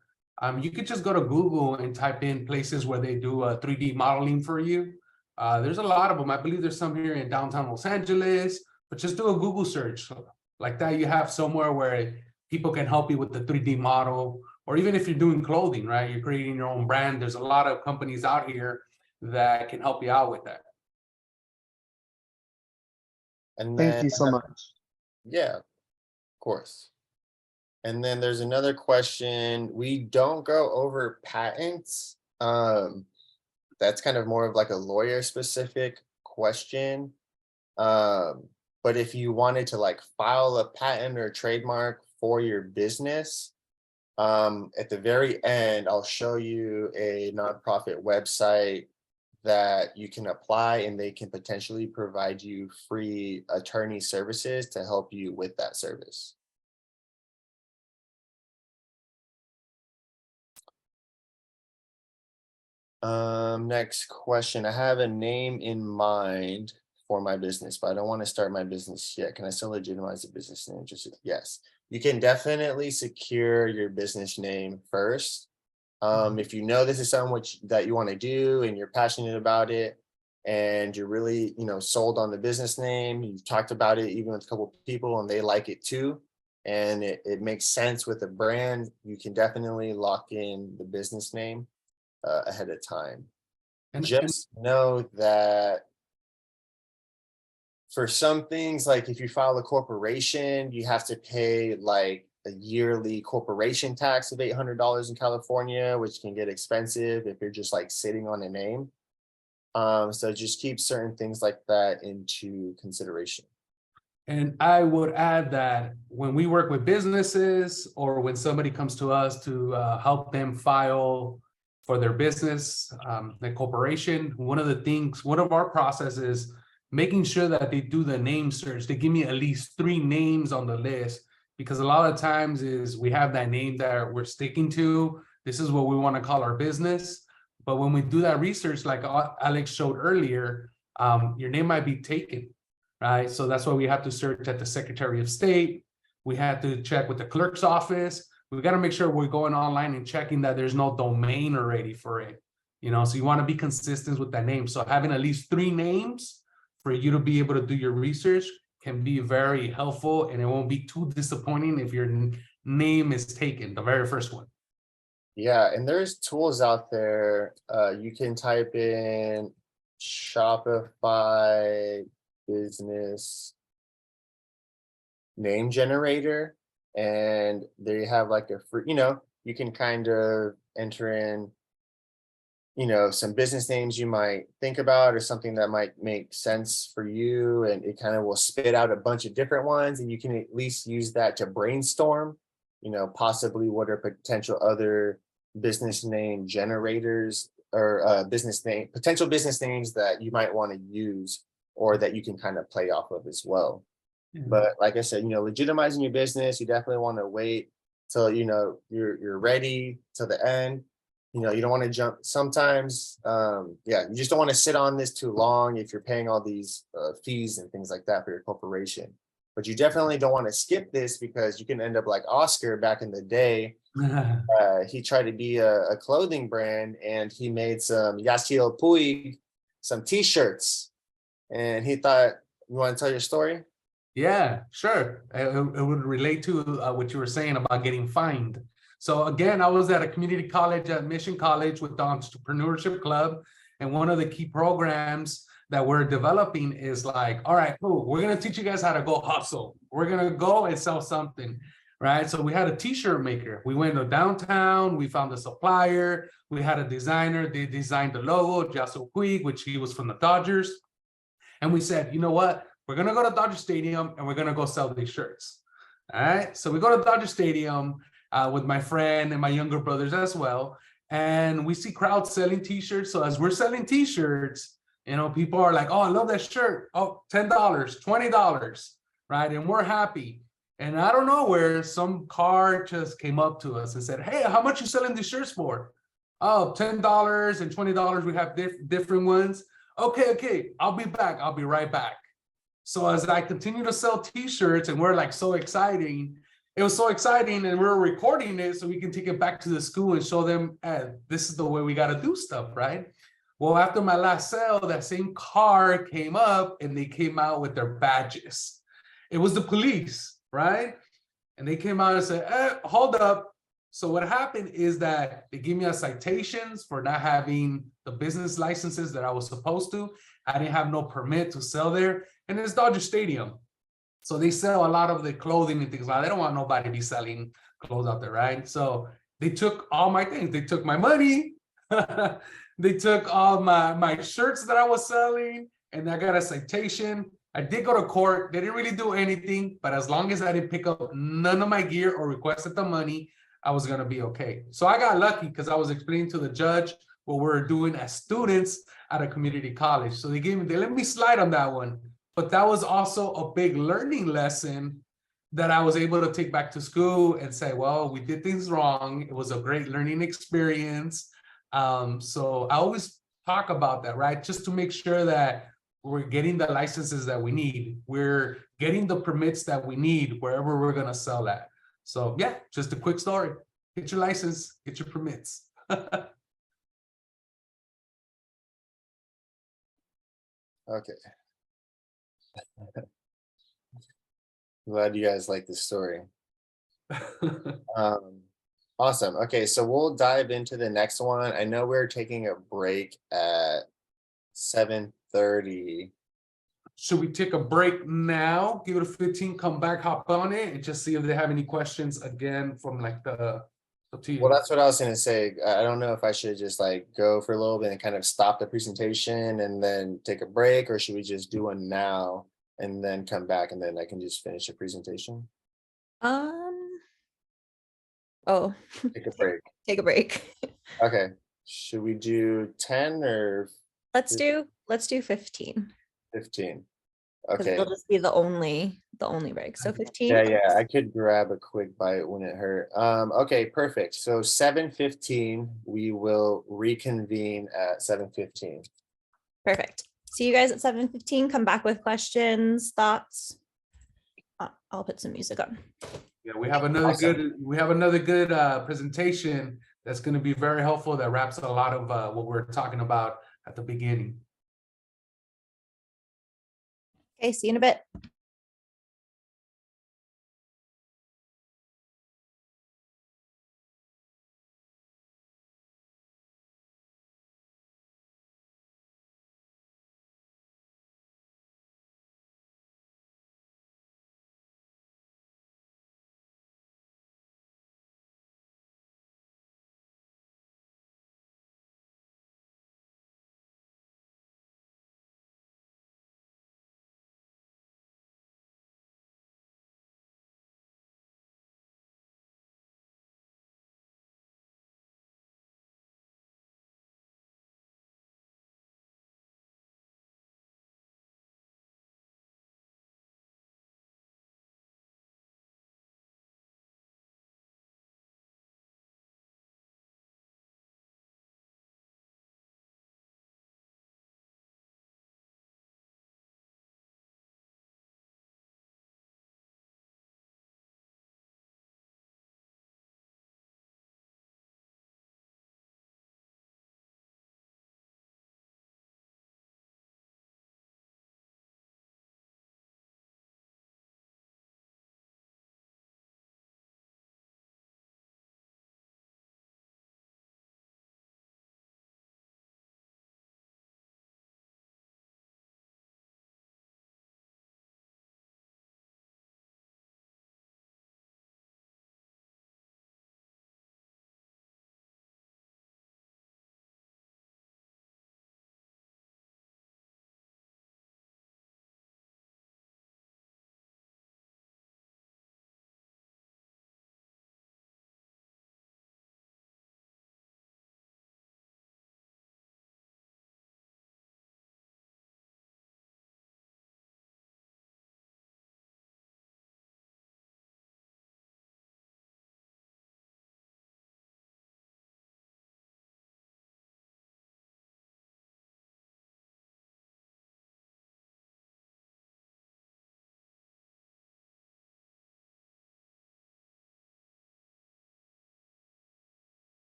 you could just go to Google and type in places where they do 3D modeling for you. There's a lot of them. I believe there's some here in downtown Los Angeles, but just do a Google search like that. You have somewhere where people can help you with the 3D model, or even if you're doing clothing, right? You're creating your own brand. There's a lot of companies out here that can help you out with that. And Thank then, you so much. yeah, of course. And then there's another question. We don't go over patents. That's kind of more of like a lawyer specific question. But if you wanted to like file a patent or trademark for your business, at the very end, I'll show you a nonprofit website that you can apply, and they can potentially provide you free attorney services to help you with that service. Next question. I have a name in mind for my business, but I don't want to start my business yet. Can I still legitimize the business name? Yes, you can definitely secure your business name first. If you know this is something that you want to do and you're passionate about it and you're really, sold on the business name, you've talked about it even with a couple of people and they like it too, and it makes sense with the brand, you can definitely lock in the business name ahead of time. And Just know that for some things, like if you file a corporation, you have to pay like a yearly corporation tax of $800 in California, which can get expensive if you're just like sitting on a name. So just keep certain things like that into consideration. And I would add that when we work with businesses or when somebody comes to us to help them file for their business, the corporation, one of our processes, making sure that they do the name search. They give me at least 3 names on the list, because a lot of times is we have that name that we're sticking to. This is what we want to call our business. But when we do that research, like Alex showed earlier, your name might be taken, right? So that's why we have to search at the Secretary of State. We have to check with the clerk's office. We got to make sure we're going online and checking that there's no domain already for it. So you want to be consistent with that name. So having at least 3 names for you to be able to do your research can be very helpful, and it won't be too disappointing if your name is taken, the very first one. Yeah, and there's tools out there. You can type in Shopify business name generator, and they have like a free, you can kind of enter in, some business names you might think about or something that might make sense for you, and it kind of will spit out a bunch of different ones, and you can at least use that to brainstorm, possibly what are potential other business name generators or potential business names that you might want to use or that you can kind of play off of as well. But like I said, legitimizing your business, you definitely want to wait till you're ready till the end. You don't want to jump sometimes. You just don't want to sit on this too long if you're paying all these fees and things like that for your corporation. But you definitely don't want to skip this, because you can end up like Oscar back in the day. He tried to be a clothing brand, and he made some Yasiel Puig, some t-shirts, and he thought, you want to tell your story? Yeah, sure. It would relate to what you were saying about getting fined. So again, I was at a community college at Mission College with the Entrepreneurship Club, and one of the key programs that we're developing is like, all right, cool, we're gonna teach you guys how to go hustle. We're gonna go and sell something, right? So we had a t-shirt maker. We went to downtown, we found a supplier, we had a designer, they designed the logo, Jasso Puig, which he was from the Dodgers. And we said, you know what? We're gonna go to Dodger Stadium and we're gonna go sell these shirts. All right. So we go to Dodger Stadium with my friend and my younger brothers as well. And we see crowds selling t-shirts. So as we're selling t-shirts, you know, people are like, oh, I love that shirt. Oh, $10, $20, right? And we're happy. And I don't know where some car just came up to us and said, hey, how much you selling these shirts for? Oh, $10 and $20. We have different ones. Okay, I'll be back. I'll be right back. So as I continue to sell t-shirts and we're like so exciting, it was so exciting and we're recording it so we can take it back to the school and show them, this is the way we got to do stuff, right? Well, after my last sale, that same car came up and they came out with their badges. It was the police, right? And they came out and said, hold up. So what happened is that they gave me a citations for not having the business licenses that I was supposed to. I didn't have no permit to sell there. And it's Dodger Stadium. So they sell a lot of the clothing and things like that. They don't want nobody to be selling clothes out there, right? So they took all my things. They took my money. They took all my shirts that I was selling, and I got a citation. I did go to court. They didn't really do anything, but as long as I didn't pick up none of my gear or requested the money, I was gonna be okay. So I got lucky because I was explaining to the judge what we're doing as students at a community college. So they let me slide on that one. But that was also a big learning lesson that I was able to take back to school and say, well, we did things wrong. It was a great learning experience. So I always talk about that, right? Just to make sure that we're getting the licenses that we need. We're getting the permits that we need wherever we're gonna sell at. So yeah, just a quick story. Get your license, get your permits. Okay. Glad you guys like this story. Awesome. Okay, so we'll dive into the next one. I know we're taking a break at 7:30. Should we take a break now? Give it a 15, come back, hop on it, and just see if they have any questions again from like the team. Well, that's what I was gonna say. I don't know if I should just like go for a little bit and kind of stop the presentation and then take a break, or should we just do one now and then come back and then I can just finish the presentation? Oh, Take a break. take a break. Okay. Should we do 10 or Let's do 15. 15? 'Cause Okay. it'll just be the only break. So 15. Yeah, I could grab a quick bite when it hurt. Okay, perfect. So 7:15, we will reconvene at 7:15. Perfect. See you guys at 7:15. Come back with questions, thoughts. I'll put some music on. Yeah, we have another good presentation that's going to be very helpful that wraps a lot of what we're talking about at the beginning. Okay, see you in a bit.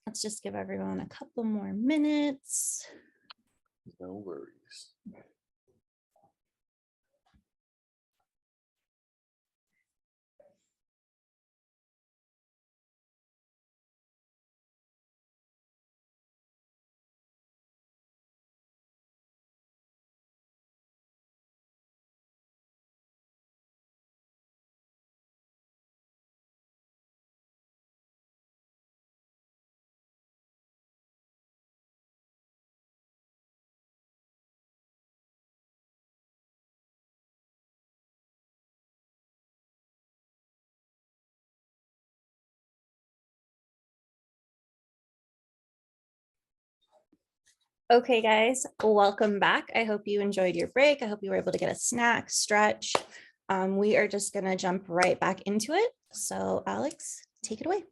Let's just give everyone a couple more minutes. No worries. Okay, guys, welcome back. I hope you enjoyed your break. I hope you were able to get a snack, stretch. We are just gonna jump right back into it. So Alex, take it away.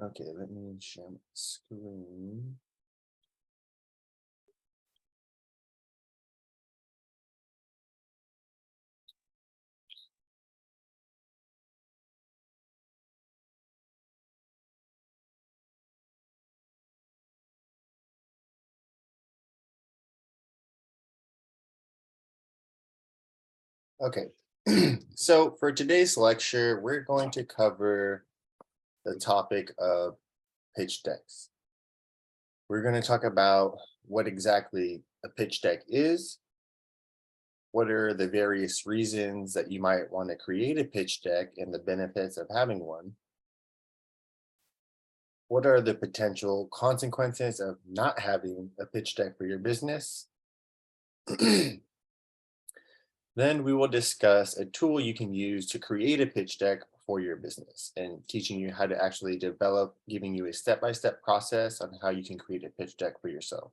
Okay, let me share my screen. Okay, so for today's lecture, we're going to cover the topic of pitch decks. We're going to talk about what exactly a pitch deck is, what are the various reasons that you might want to create a pitch deck and the benefits of having one, what are the potential consequences of not having a pitch deck for your business. Then we will discuss a tool you can use to create a pitch deck for your business and teaching you how to actually develop, giving you a step-by-step process on how you can create a pitch deck for yourself.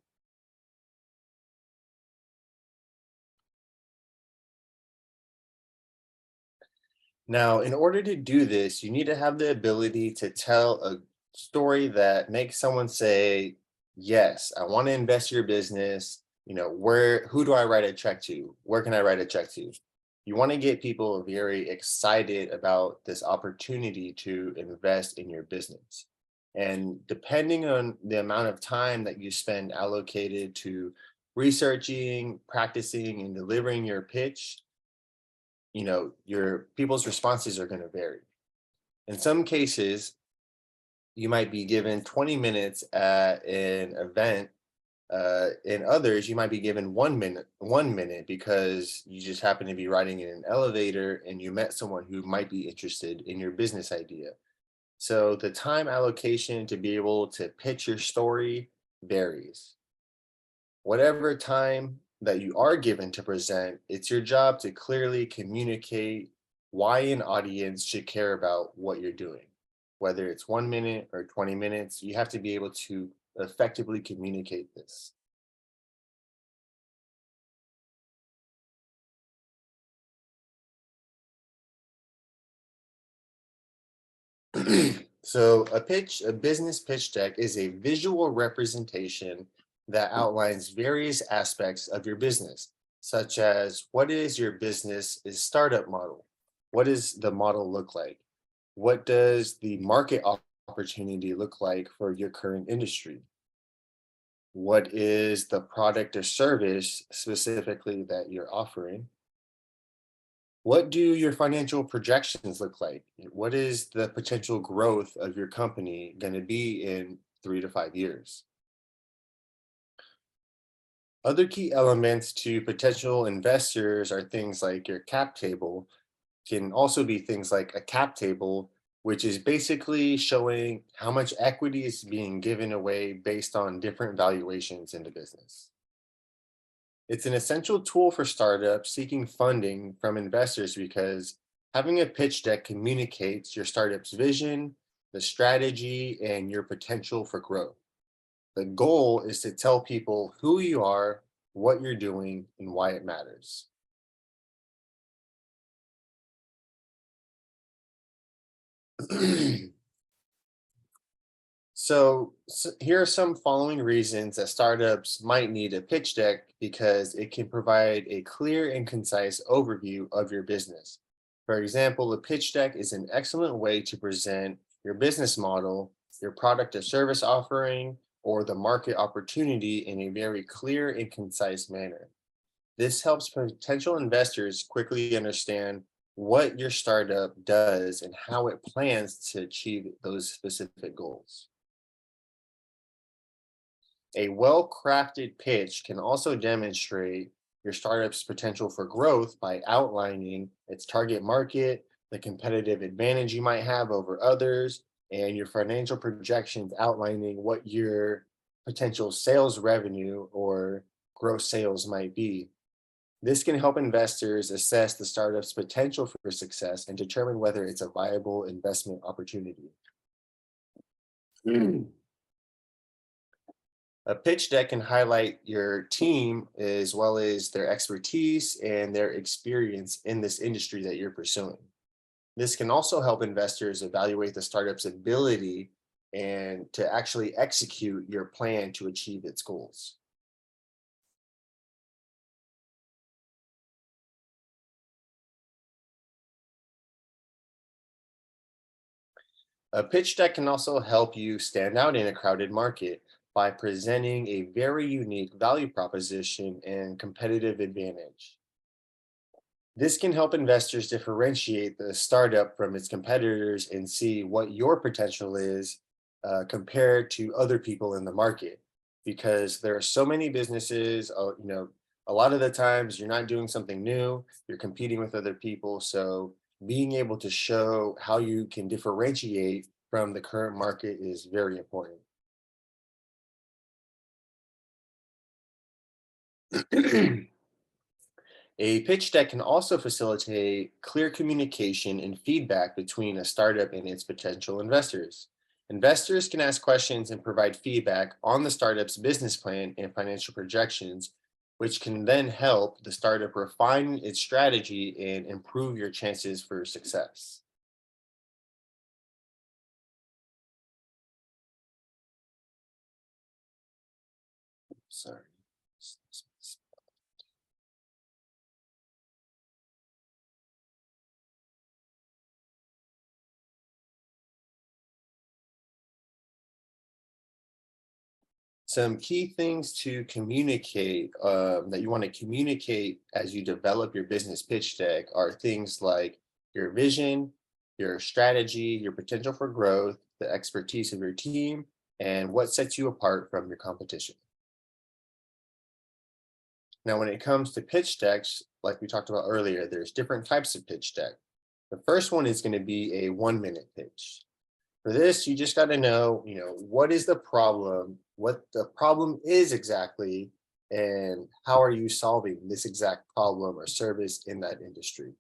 Now, in order to do this, you need to have the ability to tell a story that makes someone say, yes, I want to invest in your business. You know, who do I write a check to? Where can I write a check to? You want to get people very excited about this opportunity to invest in your business. And depending on the amount of time that you spend allocated to researching, practicing, and delivering your pitch, you know, your people's responses are going to vary. In some cases, you might be given 20 minutes at an event. In others, you might be given 1 minute because you just happen to be riding in an elevator and you met someone who might be interested in your business idea. So the time allocation to be able to pitch your story varies. Whatever time that you are given to present, it's your job to clearly communicate why an audience should care about what you're doing. Whether it's 1 minute or 20 minutes, you have to be able to effectively communicate this. So a business pitch deck is a visual representation that outlines various aspects of your business, such as what is your business startup model? What does the model look like? What does the market opportunity look like for your current industry? What is the product or service specifically that you're offering? What do your financial projections look like? What is the potential growth of your company going to be in 3 to 5 years? Other key elements to potential investors are things like your cap table, can also be things like a cap table, which is basically showing how much equity is being given away based on different valuations in the business. It's an essential tool for startups seeking funding from investors because having a pitch deck communicates your startup's vision, the strategy, and your potential for growth. The goal is to tell people who you are, what you're doing, and why it matters. So here are some following reasons that startups might need a pitch deck, because it can provide a clear and concise overview of your business. For example, a pitch deck is an excellent way to present your business model, your product or service offering, or the market opportunity in a very clear and concise manner. This helps potential investors quickly understand what your startup does and how it plans to achieve those specific goals. A well-crafted pitch can also demonstrate your startup's potential for growth by outlining its target market, the competitive advantage you might have over others, and your financial projections outlining what your potential sales revenue or gross sales might be. This can help investors assess the startup's potential for success and determine whether it's a viable investment opportunity. A pitch deck can highlight your team as well as their expertise and their experience in this industry that you're pursuing. This can also help investors evaluate the startup's ability and to actually execute your plan to achieve its goals. A pitch deck can also help you stand out in a crowded market by presenting a very unique value proposition and competitive advantage. This can help investors differentiate the startup from its competitors and see what your potential is compared to other people in the market. Because there are so many businesses, a lot of the times you're not doing something new, you're competing with other people. So being able to show how you can differentiate from the current market is very important. A pitch deck can also facilitate clear communication and feedback between a startup and its potential investors. Investors can ask questions and provide feedback on the startup's business plan and financial projections, which can then help the startup refine its strategy and improve your chances for success. Sorry. Some key things to communicate that you want to communicate as you develop your business pitch deck are things like your vision, your strategy, your potential for growth, the expertise of your team, and what sets you apart from your competition. Now, when it comes to pitch decks, like we talked about earlier, there's different types of pitch deck. The first one is going to be a 1-minute pitch. For this, you just got to know, what is the problem, what the problem is exactly, and how are you solving this exact problem or service in that industry.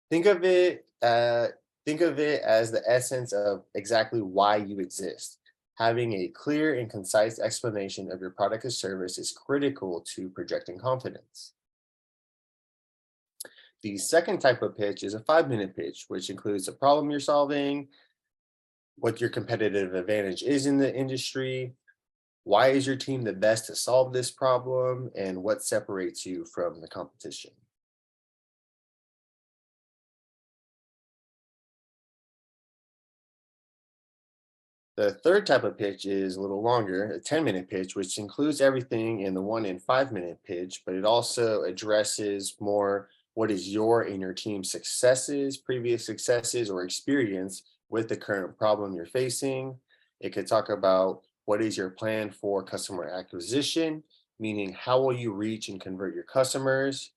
Think of it as the essence of exactly why you exist. Having a clear and concise explanation of your product or service is critical to projecting confidence. The second type of pitch is a 5-minute pitch, which includes the problem you're solving, what your competitive advantage is in the industry, why is your team the best to solve this problem, and what separates you from the competition. The third type of pitch is a little longer, a 10-minute pitch, which includes everything in the 1 and 5-minute pitch, but it also addresses more what is your and your team's successes, previous successes, or experience with the current problem you're facing. It could talk about what is your plan for customer acquisition, meaning how will you reach and convert your customers.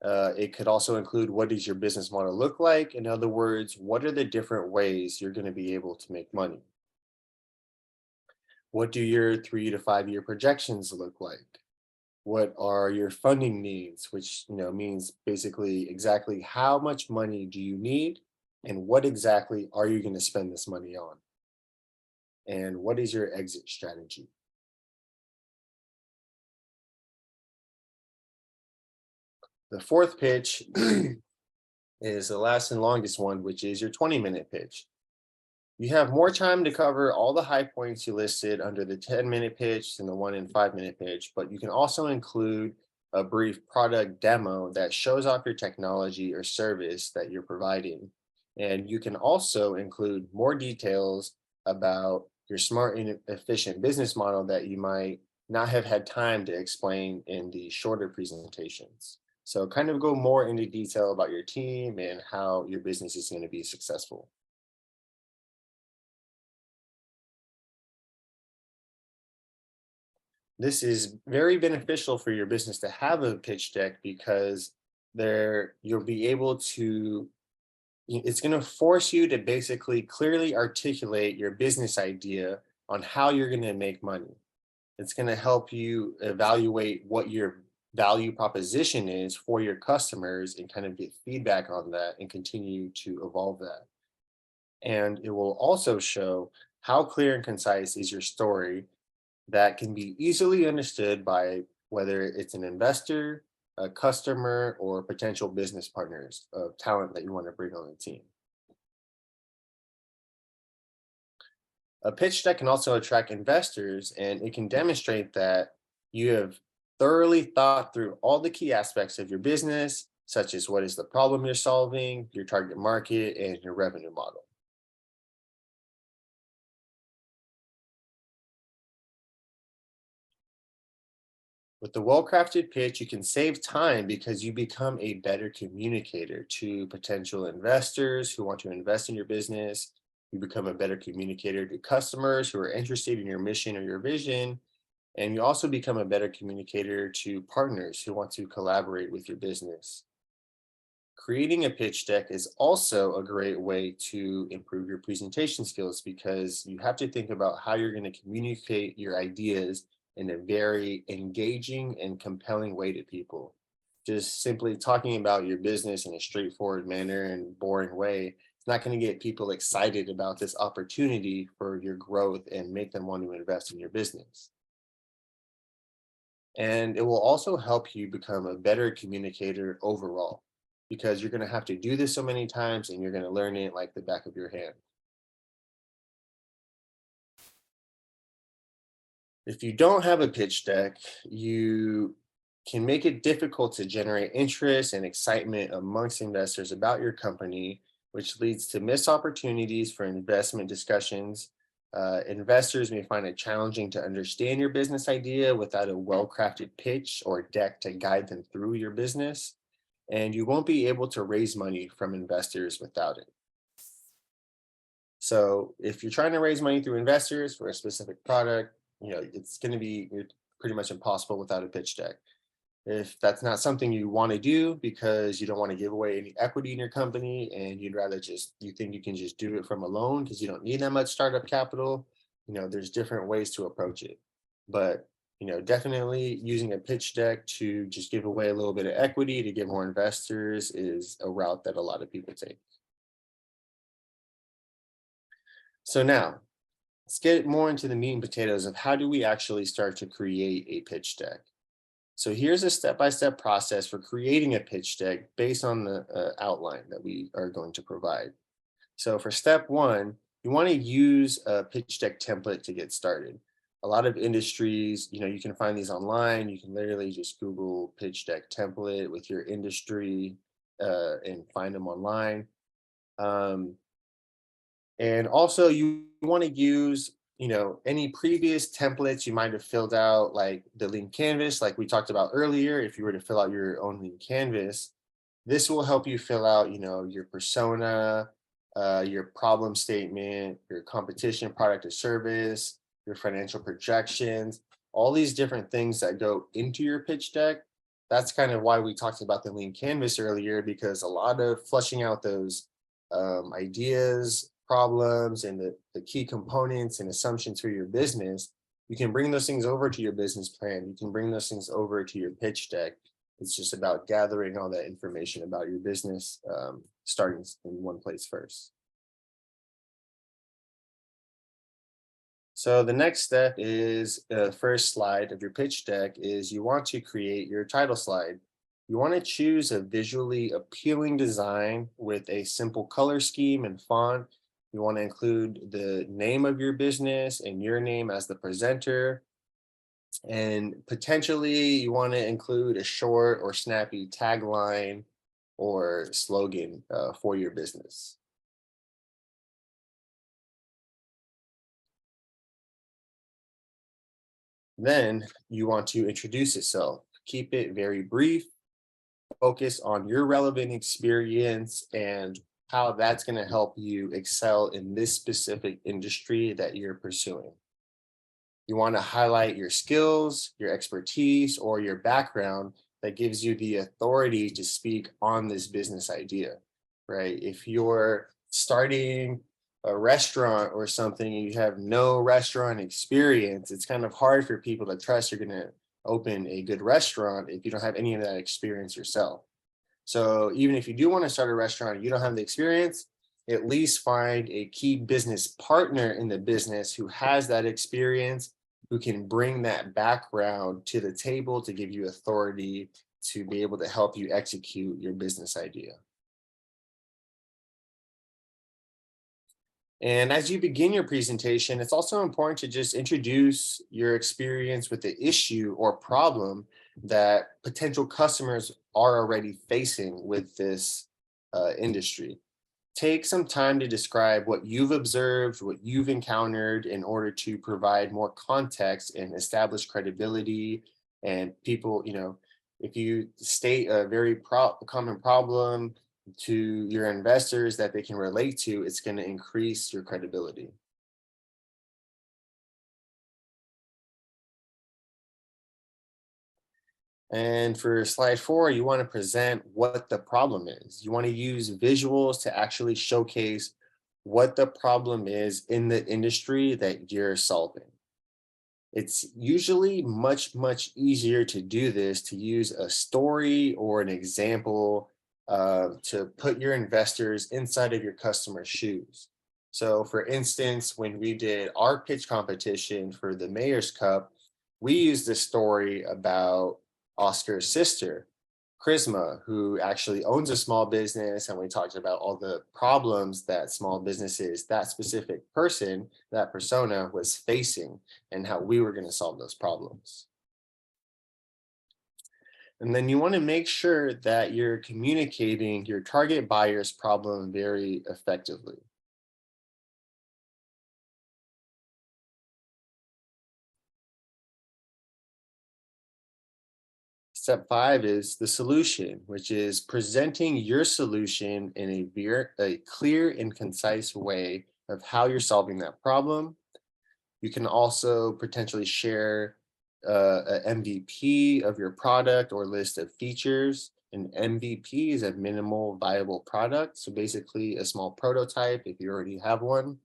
It could also include what does your business model look like? In other words, what are the different ways you're going to be able to make money? What do your 3 to 5 year projections look like? What are your funding needs, which means basically exactly how much money do you need and what exactly are you going to spend this money on? And what is your exit strategy? The fourth pitch is the last and longest one, which is your 20-minute pitch. You have more time to cover all the high points you listed under the 10-minute pitch and the 1 and 5-minute pitch, but you can also include a brief product demo that shows off your technology or service that you're providing. And you can also include more details about your smart and efficient business model that you might not have had time to explain in the shorter presentations. So kind of go more into detail about your team and how your business is going to be successful. This is very beneficial for your business to have a pitch deck because you'll be able to, it's going to force you to basically clearly articulate your business idea on how you're going to make money. It's going to help you evaluate what your value proposition is for your customers and kind of get feedback on that and continue to evolve that. And it will also show how clear and concise is your story that can be easily understood by whether it's an investor, a customer, or potential business partners of talent that you want to bring on the team. A pitch deck can also attract investors, and it can demonstrate that you have thoroughly thought through all the key aspects of your business, such as what is the problem you're solving, your target market, and your revenue model. With the well-crafted pitch, you can save time because you become a better communicator to potential investors who want to invest in your business. You become a better communicator to customers who are interested in your mission or your vision. And you also become a better communicator to partners who want to collaborate with your business. Creating a pitch deck is also a great way to improve your presentation skills because you have to think about how you're going to communicate your ideas in a very engaging and compelling way to people. Just simply talking about your business in a straightforward manner and boring way, it's not going to get people excited about this opportunity for your growth and make them want to invest in your business. And it will also help you become a better communicator overall because you're going to have to do this so many times and you're going to learn it like the back of your hand. If you don't have a pitch deck, you can make it difficult to generate interest and excitement amongst investors about your company, which leads to missed opportunities for investment discussions. Investors may find it challenging to understand your business idea without a well-crafted pitch or deck to guide them through your business, and you won't be able to raise money from investors without it. So if you're trying to raise money through investors for a specific product, it's going to be pretty much impossible without a pitch deck. If that's not something you want to do because you don't want to give away any equity in your company and you'd rather you think you can just do it from a loan because you don't need that much startup capital, there's different ways to approach it. But, definitely using a pitch deck to just give away a little bit of equity to get more investors is a route that a lot of people take. So now, let's get more into the meat and potatoes of how do we actually start to create a pitch deck. So here's a step-by-step process for creating a pitch deck based on the outline that we are going to provide. So for step one, you want to use a pitch deck template to get started. A lot of industries, you can find these online. You can literally just Google pitch deck template with your industry and find them online. And also you want to use, any previous templates you might have filled out, like the lean canvas, like we talked about earlier. If you were to fill out your own lean canvas, this will help you fill out, your persona, your problem statement, your competition, product or service, your financial projections, all these different things that go into your pitch deck. That's kind of why we talked about the lean canvas earlier, because a lot of fleshing out those ideas, problems, and the key components and assumptions for your business, you can bring those things over to your business plan. You can bring those things over to your pitch deck. It's just about gathering all that information about your business, starting in one place first. So the next step is the first slide of your pitch deck is you want to create your title slide. You want to choose a visually appealing design with a simple color scheme and font. You want to include the name of your business and your name as the presenter. And potentially you want to include a short or snappy tagline or slogan for your business. Then you want to introduce yourself. Keep it very brief. Focus on your relevant experience and how that's going to help you excel in this specific industry that you're pursuing. You want to highlight your skills, your expertise, or your background that gives you the authority to speak on this business idea, right? If you're starting a restaurant or something, and you have no restaurant experience, it's kind of hard for people to trust you're going to open a good restaurant if you don't have any of that experience yourself. So even if you do want to start a restaurant and you don't have the experience, at least find a key business partner in the business who has that experience, who can bring that background to the table to give you authority to be able to help you execute your business idea. And as you begin your presentation, it's also important to just introduce your experience with the issue or problem that potential customers are already facing with this industry. Take some time to describe what you've observed, what you've encountered in order to provide more context and establish credibility. And people, if you state a very common problem to your investors that they can relate to, it's going to increase your credibility. And for slide 4, you want to present what the problem is. You want to use visuals to actually showcase what the problem is in the industry that you're solving. It's usually much easier to do this, to use a story or an example to put your investors inside of your customer's shoes. So for instance, when we did our pitch competition for the Mayor's Cup, we used a story about Oscar's sister, Chrisma, who actually owns a small business, and we talked about all the problems that small businesses, that specific person, that persona was facing, and how we were going to solve those problems. And then you want to make sure that you're communicating your target buyer's problem very effectively. Step 5 is the solution, which is presenting your solution in a clear and concise way of how you're solving that problem. You can also potentially share an MVP of your product or list of features. An MVP is a minimal viable product. So basically a small prototype if you already have one.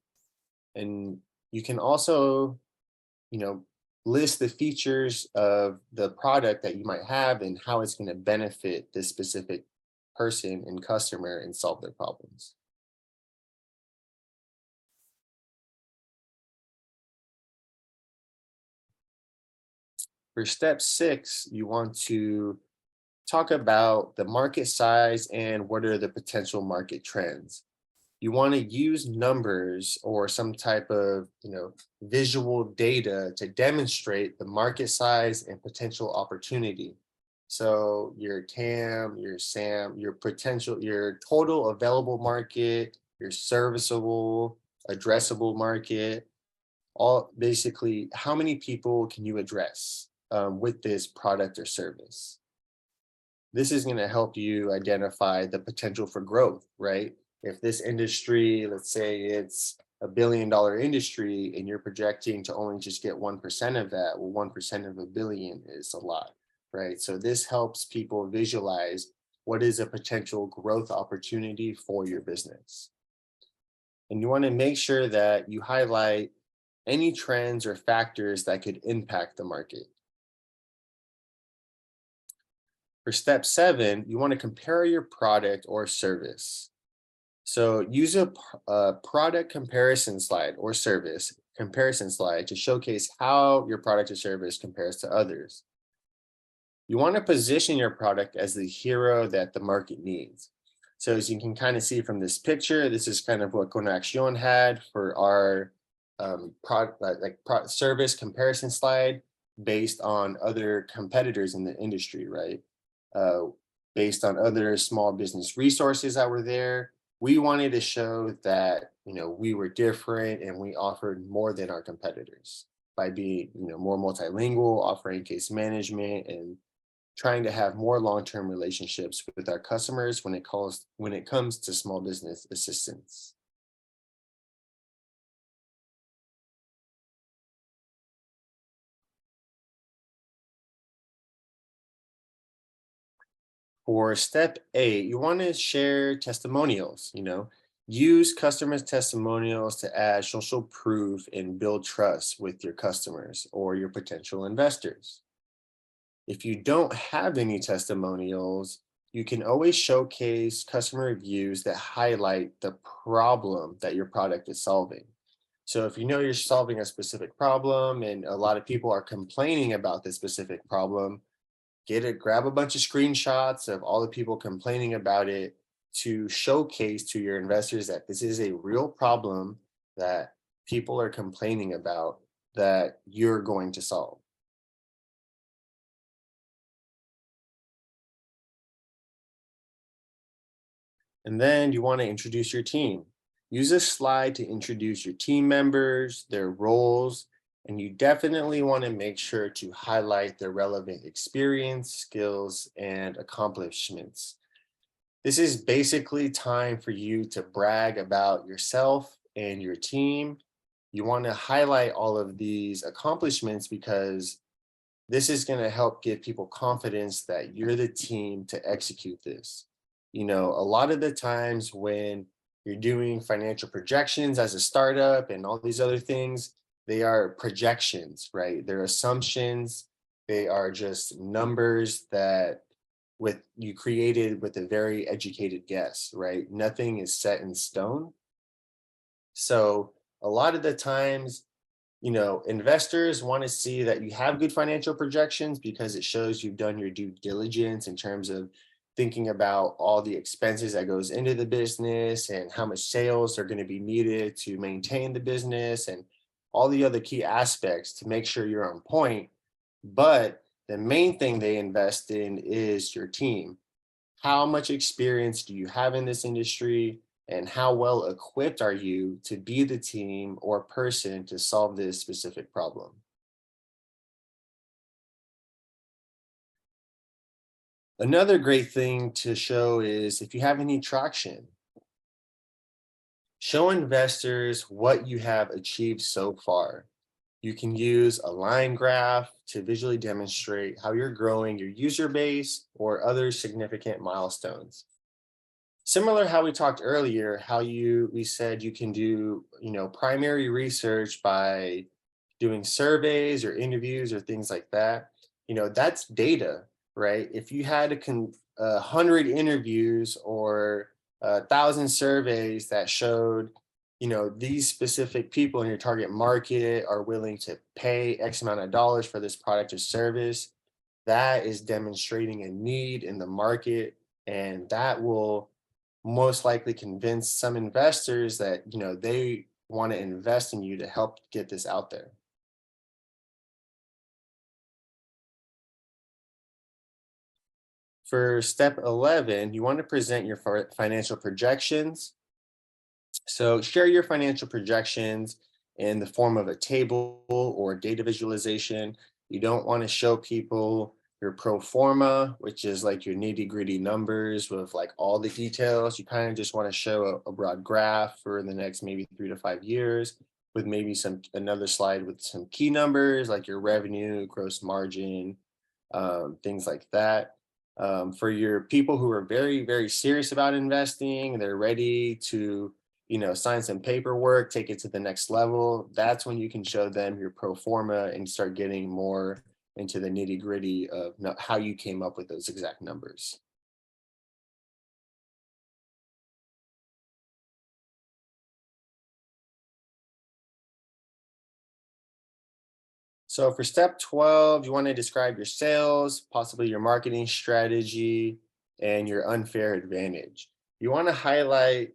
And you can also, list the features of the product that you might have and how it's going to benefit this specific person and customer and solve their problems. For step 6, you want to talk about the market size and what are the potential market trends. You want to use numbers or some type of visual data to demonstrate the market size and potential opportunity. So your TAM, your SAM, your total available market, your serviceable, addressable market, all basically how many people can you address with this product or service. This is going to help you identify the potential for growth, right? If this industry, let's say it's a $1 billion industry and you're projecting to only just get 1% of that, well, 1% of $1 billion is a lot, right? So this helps people visualize what is a potential growth opportunity for your business. And you want to make sure that you highlight any trends or factors that could impact the market. For step 7, you want to compare your product or service. So use a product comparison slide or service comparison slide to showcase how your product or service compares to others. You want to position your product as the hero that the market needs. So as you can kind of see from this picture, this is kind of what Conexion had for our service comparison slide based on other competitors in the industry, right? Based on other small business resources that were there. We wanted to show that, we were different and we offered more than our competitors by being, more multilingual, offering case management, and trying to have more long-term relationships with our customers when it comes to small business assistance. For step 8, you want to share testimonials, use customers' testimonials to add social proof and build trust with your customers or your potential investors. If you don't have any testimonials, you can always showcase customer reviews that highlight the problem that your product is solving. So if you're solving a specific problem and a lot of people are complaining about this specific problem, grab a bunch of screenshots of all the people complaining about it to showcase to your investors that this is a real problem that people are complaining about that you're going to solve. And then you want to introduce your team. Use a slide to introduce your team members, their roles, and you definitely want to make sure to highlight their relevant experience, skills, and accomplishments. This is basically time for you to brag about yourself and your team. You want to highlight all of these accomplishments because this is going to help give people confidence that you're the team to execute this. A lot of the times when you're doing financial projections as a startup and all these other things, they are projections, right? They're assumptions. They are just numbers that you created with a very educated guess, right? Nothing is set in stone. So a lot of the times, investors want to see that you have good financial projections because it shows you've done your due diligence in terms of thinking about all the expenses that goes into the business and how much sales are going to be needed to maintain the business and all the other key aspects to make sure you're on point. But the main thing they invest in is your team. How much experience do you have in this industry? And how well equipped are you to be the team or person to solve this specific problem? Another great thing to show is if you have any traction. Show investors what you have achieved so far. You can use a line graph to visually demonstrate how you're growing your user base or other significant milestones. Similar how we talked earlier, we said you can do, primary research by doing surveys or interviews or things like that. That's data, right? If you had 100 interviews or 1,000 surveys that showed, these specific people in your target market are willing to pay X amount of dollars for this product or service, that is demonstrating a need in the market, and that will most likely convince some investors that they want to invest in you to help get this out there. For step 11, you want to present your financial projections. So share your financial projections in the form of a table or data visualization. You don't want to show people your pro forma, which is like your nitty gritty numbers with like all the details. You kind of just want to show a broad graph for the next maybe 3 to 5 years with maybe another slide with some key numbers like your revenue, gross margin, things like that. For your people who are very, very serious about investing, they're ready to sign some paperwork, take it to the next level. That's when you can show them your pro forma and start getting more into the nitty gritty of how you came up with those exact numbers. So for step 12, you want to describe your sales, possibly your marketing strategy, and your unfair advantage. you want to highlight,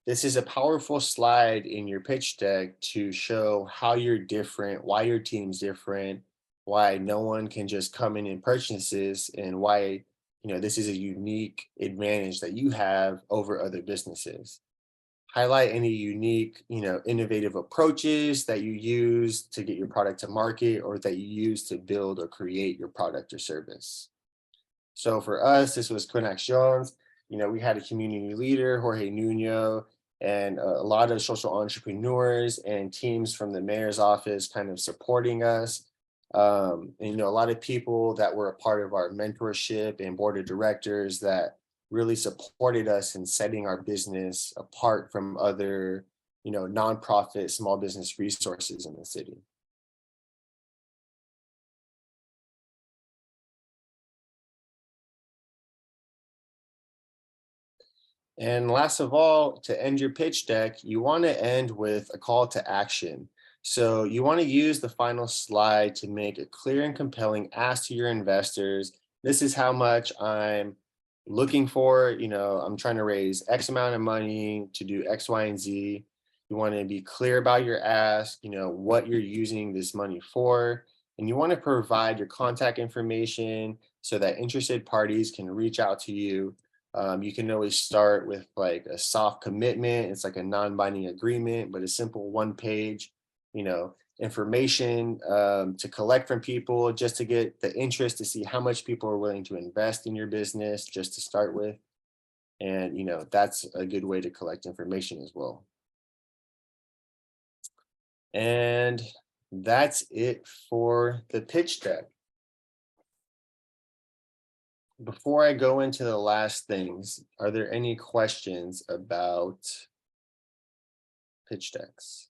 this is a powerful slide in your pitch deck to show how you're different, why your team's different, why no one can just come in and purchase this, and why, this is a unique advantage that you have over other businesses. Highlight any unique, innovative approaches that you use to get your product to market or that you use to build or create your product or service. So for us, this was Conexions. We had a community leader, Jorge Nuno, and a lot of social entrepreneurs and teams from the mayor's office kind of supporting us. And, a lot of people that were a part of our mentorship and board of directors that really supported us in setting our business apart from other, nonprofit small business resources in the city. And last of all, to end your pitch deck, you want to end with a call to action. So you want to use the final slide to make a clear and compelling ask to your investors. This is how much I'm looking for, I'm trying to raise X amount of money to do X, Y, and Z. You want to be clear about your ask, what you're using this money for, and you want to provide your contact information so that interested parties can reach out to you. You can always start with like a soft commitment. It's like a non-binding agreement, but a simple one-page, information to collect from people just to get the interest, to see how much people are willing to invest in your business just to start with. And, that's a good way to collect information as well. And that's it for the pitch deck. Before I go into the last things, are there any questions about pitch decks?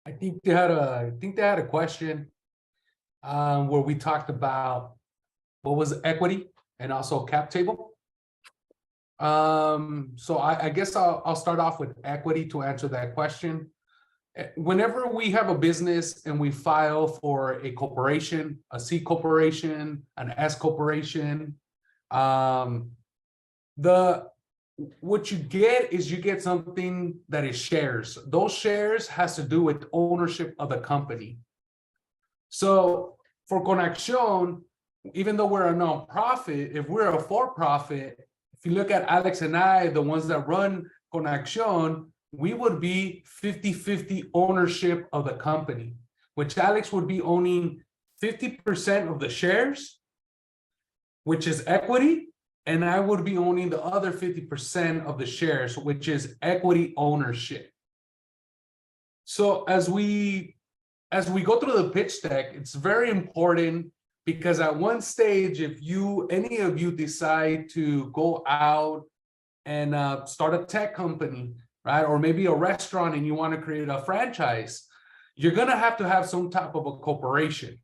I think they had a question where we talked about what was equity and also cap table. So I guess I'll start off with equity to answer that question. Whenever we have a business and we file for a corporation, a C corporation, an S corporation, what you get something that is shares. Those shares has to do with ownership of the company. So for Conexión, even though we're a nonprofit, if we're a for-profit, if you look at Alex and I, the ones that run Conexión, we would be 50-50 ownership of the company, which Alex would be owning 50% of the shares, which is equity, and I would be owning the other 50% of the shares, which is equity ownership. So as we go through the pitch deck, it's very important because at one stage, if any of you decide to go out and start a tech company, right? Or maybe a restaurant and you want to create a franchise, you're going to have some type of a corporation,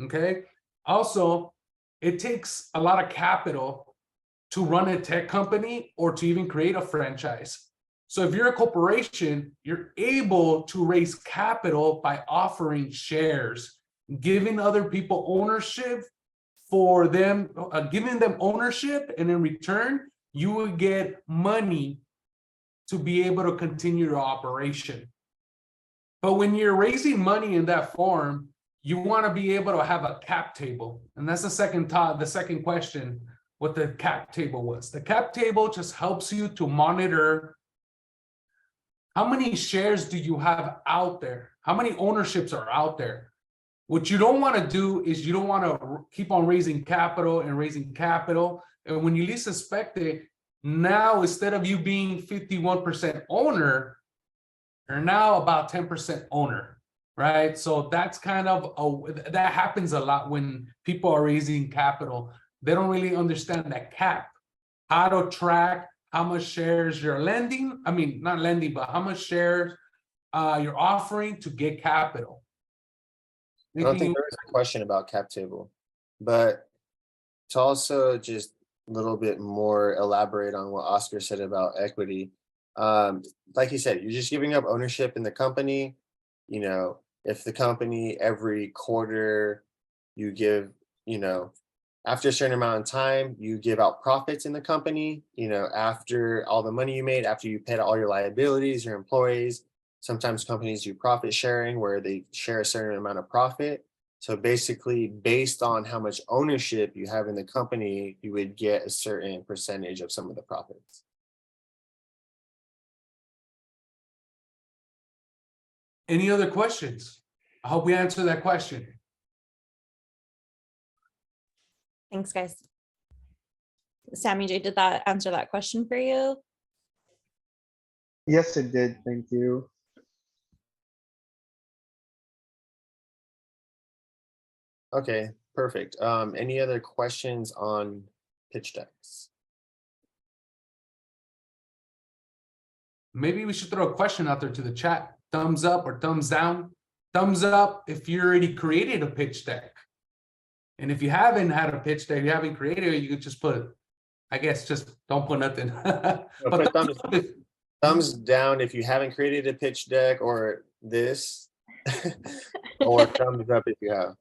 okay? Also, it takes a lot of capital to run a tech company or to even create a franchise. So if you're a corporation, you're able to raise capital by offering shares, giving other people ownership for them, giving them ownership, and in return, you will get money to be able to continue your operation. But when you're raising money in that form, you want to be able to have a cap table. And that's the second question, what the cap table was. The cap table just helps you to monitor how many shares do you have out there? How many ownerships are out there? What you don't want to do is you don't want to keep on raising capital. And when you least suspect it, now instead of you being 51% owner, you're now about 10% owner, right? So that's that happens a lot when people are raising capital. They don't really understand that cap, how to track how much shares you're lending. I mean, not lending, but how much shares you're offering to get capital. I don't think there was a question about cap table, but to also just a little bit more elaborate on what Oscar said about equity. Like he said, you're just giving up ownership in the company. If the company every quarter you give, After a certain amount of time, you give out profits in the company, after all the money you made, after you paid all your liabilities, your employees. Sometimes companies do profit sharing where they share a certain amount of profit. So basically, based on how much ownership you have in the company, you would get a certain percentage of some of the profits. Any other questions? I hope we answered that question. Thanks, guys. Sammy J, did that answer that question for you? Yes, it did. Thank you. Okay, perfect. Any other questions on pitch decks? Maybe we should throw a question out there to the chat. Thumbs up or thumbs down. Thumbs up if you already created a pitch deck. And if you haven't had a pitch deck, you haven't created it, you could just put, I guess, just don't put nothing. Put thumbs down if you haven't created a pitch deck or this, or thumbs up if you have,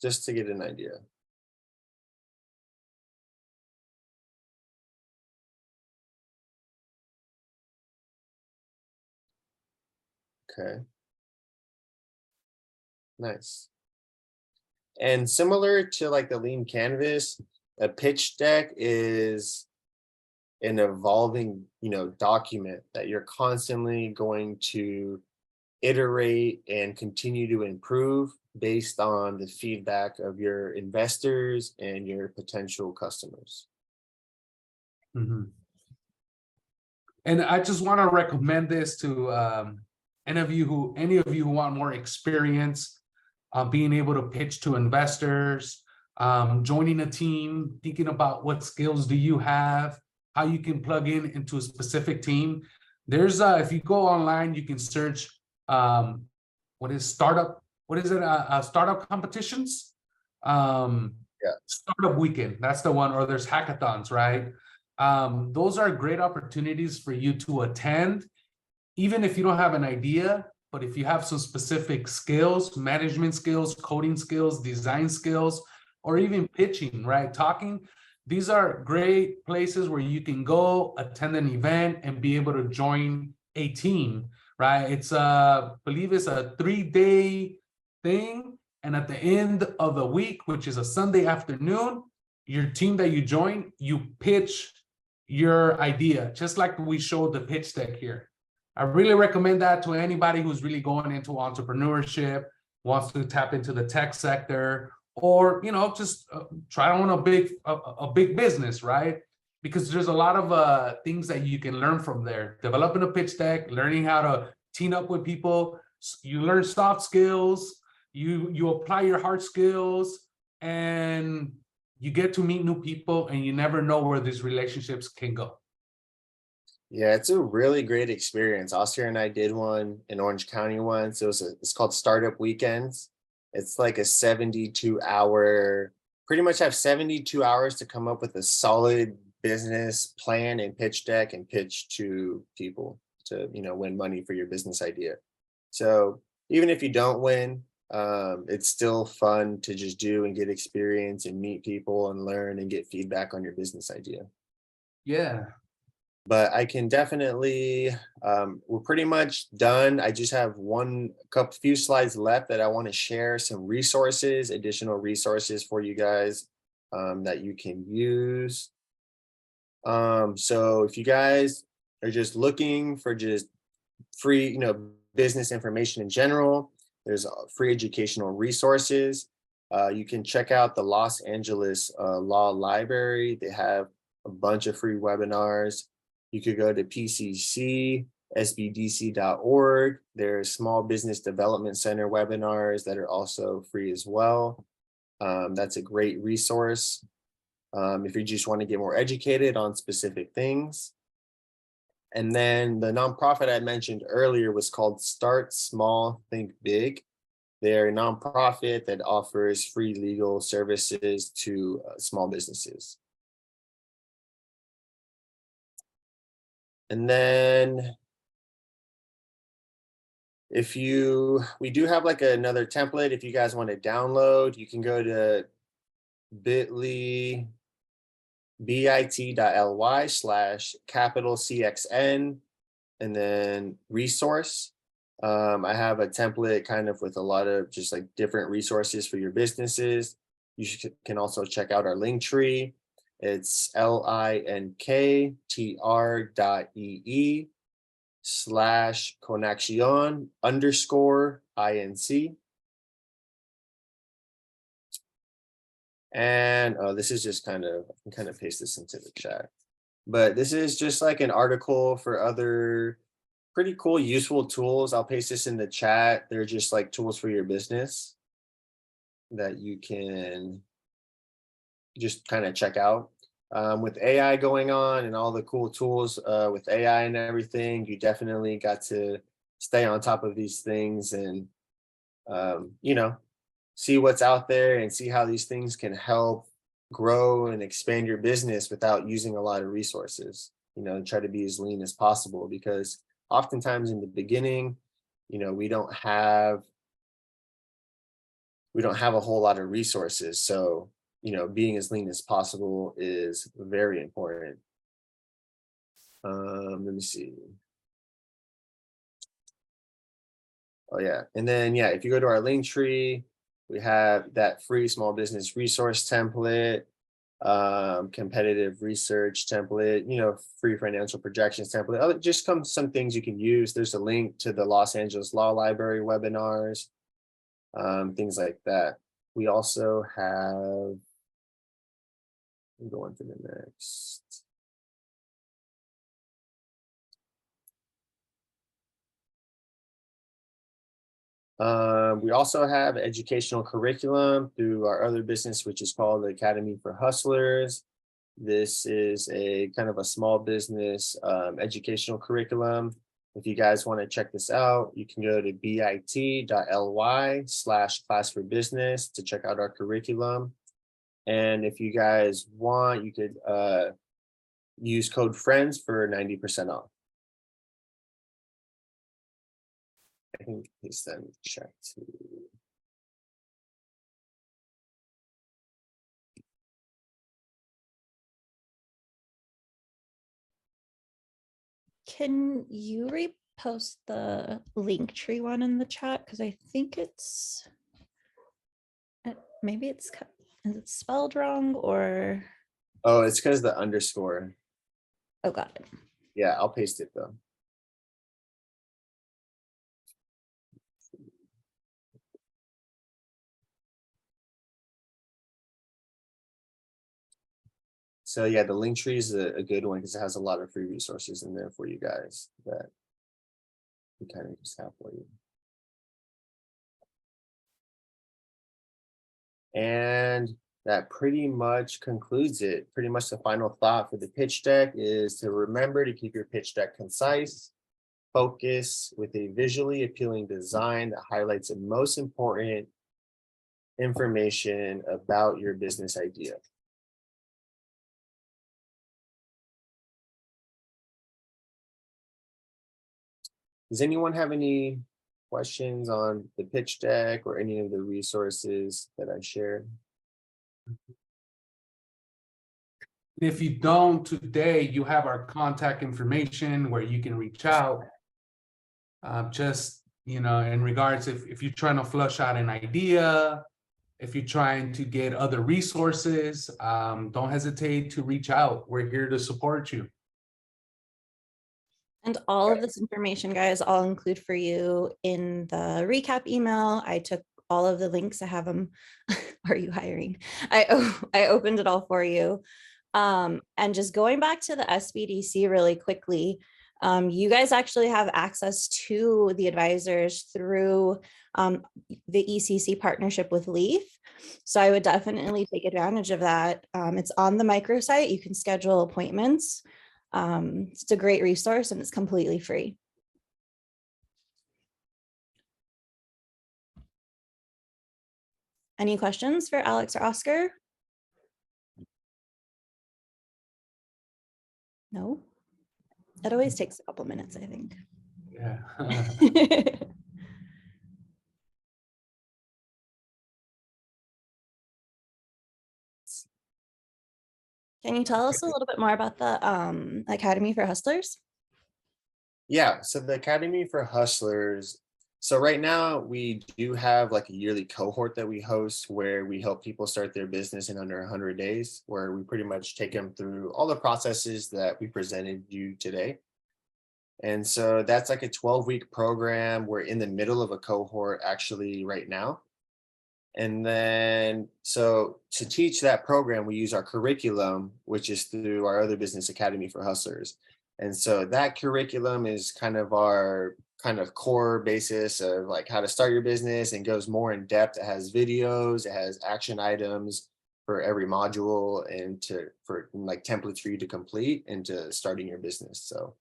just to get an idea. Okay. Nice. And similar to like the lean canvas, a pitch deck is an evolving, document that you're constantly going to iterate and continue to improve based on the feedback of your investors and your potential customers. Mhm. And I just want to recommend this to any of you who want more experience being able to pitch to investors, joining a team, thinking about what skills do you have, how you can plug into a specific team. There's if you go online, you can search startup competitions. Startup weekend, that's the one, or there's hackathons, right? Those are great opportunities for you to attend, even if you don't have an idea, but if you have some specific skills, management skills, coding skills, design skills, or even pitching, right? Talking, these are great places where you can go attend an event and be able to join a team, right? It's I believe it's a 3-day thing. And at the end of the week, which is a Sunday afternoon, your team that you join, you pitch your idea, just like we showed the pitch deck here. I really recommend that to anybody who's really going into entrepreneurship, wants to tap into the tech sector, or just try to own a big business, right? Because there's a lot of things that you can learn from there. Developing a pitch deck, learning how to team up with people. You learn soft skills. You apply your hard skills, and you get to meet new people, and you never know where these relationships can go. Yeah, it's a really great experience. Oscar and I did one in Orange County once. It's called Startup Weekends. It's like a 72-hour, pretty much have 72 hours to come up with a solid business plan and pitch deck and pitch to people to, win money for your business idea. So even if you don't win, it's still fun to just do and get experience and meet people and learn and get feedback on your business idea. Yeah. But I can definitely, we're pretty much done. I just have few slides left that I want to share some resources, additional resources for you guys that you can use. So if you guys are just looking for just free, business information in general, there's free educational resources. You can check out the Los Angeles Law Library. They have a bunch of free webinars. You could go to PCC-SBDC.org. There's Small Business Development Center webinars that are also free as well. That's a great resource if you just want to get more educated on specific things. And then the nonprofit I mentioned earlier was called Start Small, Think Big. They're a nonprofit that offers free legal services to small businesses. And then we do have like another template. If you guys want to download, you can go to bit.ly/CXN and then resource. I have a template kind of with a lot of just like different resources for your businesses. You can also check out our link tree. It's linktr.ee/conexion_inc. And this is just kind of, I can kind of paste this into the chat. But this is just like an article for other pretty cool, useful tools. I'll paste this in the chat. They're just like tools for your business that you can just kind of check out. With AI going on and all the cool tools with AI and everything, you definitely got to stay on top of these things and, you know, see what's out there and see how these things can help grow and expand your business without using a lot of resources, you know, and try to be as lean as possible, because oftentimes in the beginning, you know, we don't have a whole lot of resources. So, you know, being as lean as possible is very important. Let me see. Oh yeah. And then, yeah, if you go to our link tree, we have that free small business resource template, competitive research template, you know, free financial projections template. Just some things you can use. There's a link to the Los Angeles Law Library webinars, things like that. We also have, I'm going to the next. We also have educational curriculum through our other business, which is called the Academy for Hustlers. This is a kind of a small business educational curriculum. If you guys want to check this out, you can go to bit.ly/class-for-business to check out our curriculum. And if you guys want, you could use code FRIENDS for 90% off. I can paste that in the chat too. Can you repost the link tree one in the chat? Because I think it's, maybe it's, is it spelled wrong or? Oh, it's because the underscore. Oh, got it. Yeah, I'll paste it though. So yeah, the link tree is a good one because it has a lot of free resources in there for you guys that we kind of just have for you. And that pretty much concludes it. Pretty much the final thought for the pitch deck is to remember to keep your pitch deck concise, focus with a visually appealing design that highlights the most important information about your business idea. Does anyone have any questions on the pitch deck or any of the resources that I shared? If you don't today, you have our contact information where you can reach out. Just, you know, in regards, if you're trying to flush out an idea, if you're trying to get other resources, don't hesitate to reach out. We're here to support you. And all of this information, guys, I'll include for you in the recap email. I took all of the links. I have them. Are you hiring? I opened it all for you. And just going back to the SBDC really quickly, you guys actually have access to the advisors through the ECC partnership with LEEAF. So I would definitely take advantage of that. It's on the microsite. You can schedule appointments. It's a great resource and it's completely free. Any questions for Alex or Oscar? No? It always takes a couple minutes, I think. Yeah. Can you tell us a little bit more about the Academy for Hustlers? Yeah, so the Academy for Hustlers. So right now we do have like a yearly cohort that we host where we help people start their business in under 100 days, where we pretty much take them through all the processes that we presented you today. And so that's like a 12-week program. We're in the middle of a cohort actually right now. And then, so to teach that program, we use our curriculum, which is through our other business Academy for Hustlers. And so that curriculum is kind of our kind of core basis of like how to start your business, and goes more in depth. It has videos, it has action items for every module, and for like templates for you to complete into starting your business. So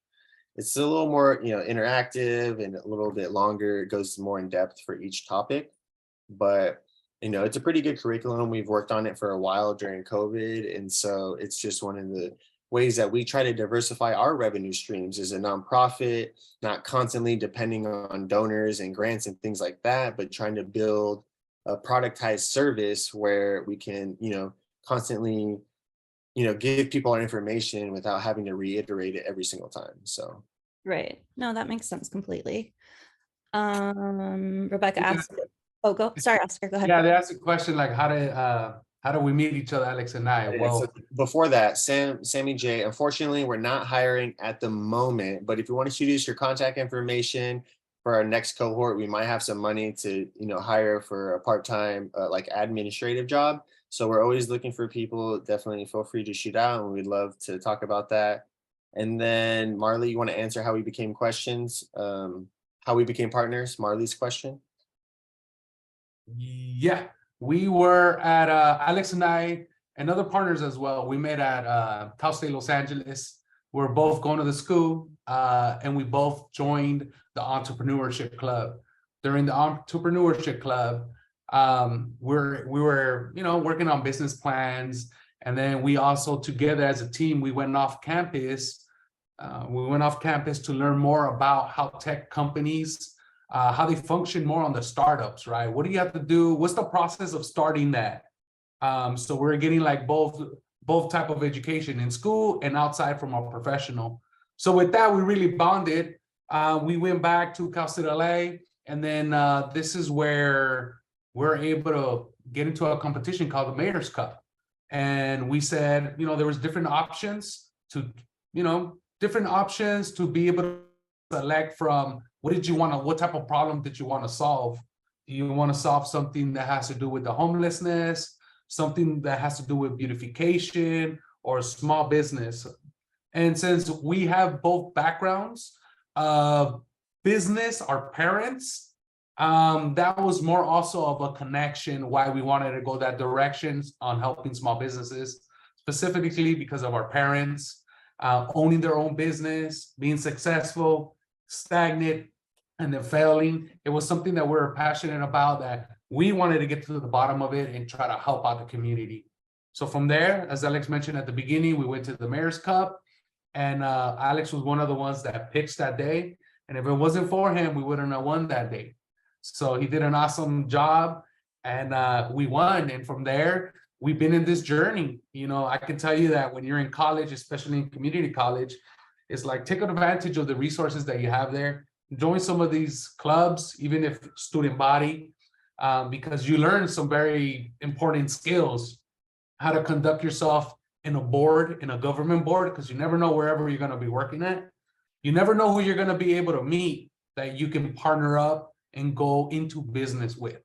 it's a little more, interactive and a little bit longer. It goes more in depth for each topic, but it's a pretty good curriculum. We've worked on it for a while during COVID. And so it's just one of the ways that we try to diversify our revenue streams as a nonprofit, not constantly depending on donors and grants and things like that, but trying to build a productized service where we can, constantly, give people our information without having to reiterate it every single time. So. Right. No, that makes sense completely. Rebecca Yeah. asked, oh, go. Sorry, Oscar, go ahead. Yeah, they asked a question like, how do we meet each other, Alex and I? Yeah, Well, so before that, Sammy J, unfortunately, we're not hiring at the moment, but if you want to shoot us your contact information for our next cohort, we might have some money to, hire for a part-time, like administrative job. So we're always looking for people. Definitely feel free to shoot out, and we'd love to talk about that. And then Marley, you want to answer how we became how we became partners, Marley's question? yeah, we were at Alex and I and other partners as well. We met at Cal State Los Angeles. We're both going to the school, and we both joined the entrepreneurship club. During the entrepreneurship club, we were working on business plans, and then we also together as a team we went off campus. We went off campus to learn more about how tech companies, how they function more on the startups, right? What do you have to do? What's the process of starting that? So we're getting like both type of education in school and outside from our professional. So with that, we really bonded. We went back to Cal State LA, and then this is where we're able to get into a competition called the Mayor's Cup. And we said, there was different options to be able to select from what type of problem did you want to solve? Do you want to solve something that has to do with the homelessness, something that has to do with beautification, or small business? And since we have both backgrounds of business, our parents, that was more also of a connection why we wanted to go that direction on helping small businesses, specifically because of our parents owning their own business, being successful, stagnant, and then failing. It was something that we were passionate about, that we wanted to get to the bottom of it and try to help out the community. So from there, as Alex mentioned at the beginning, we went to the Mayor's Cup, and Alex was one of the ones that pitched that day. And if it wasn't for him, we wouldn't have won that day. So he did an awesome job, and we won. And from there, we've been in this journey. I can tell you that when you're in college, especially in community college, it's like take advantage of the resources that you have there. Join some of these clubs, even if student body, because you learn some very important skills, how to conduct yourself in a government board, because you never know wherever you're going to be working at. You never know who you're going to be able to meet that you can partner up and go into business with.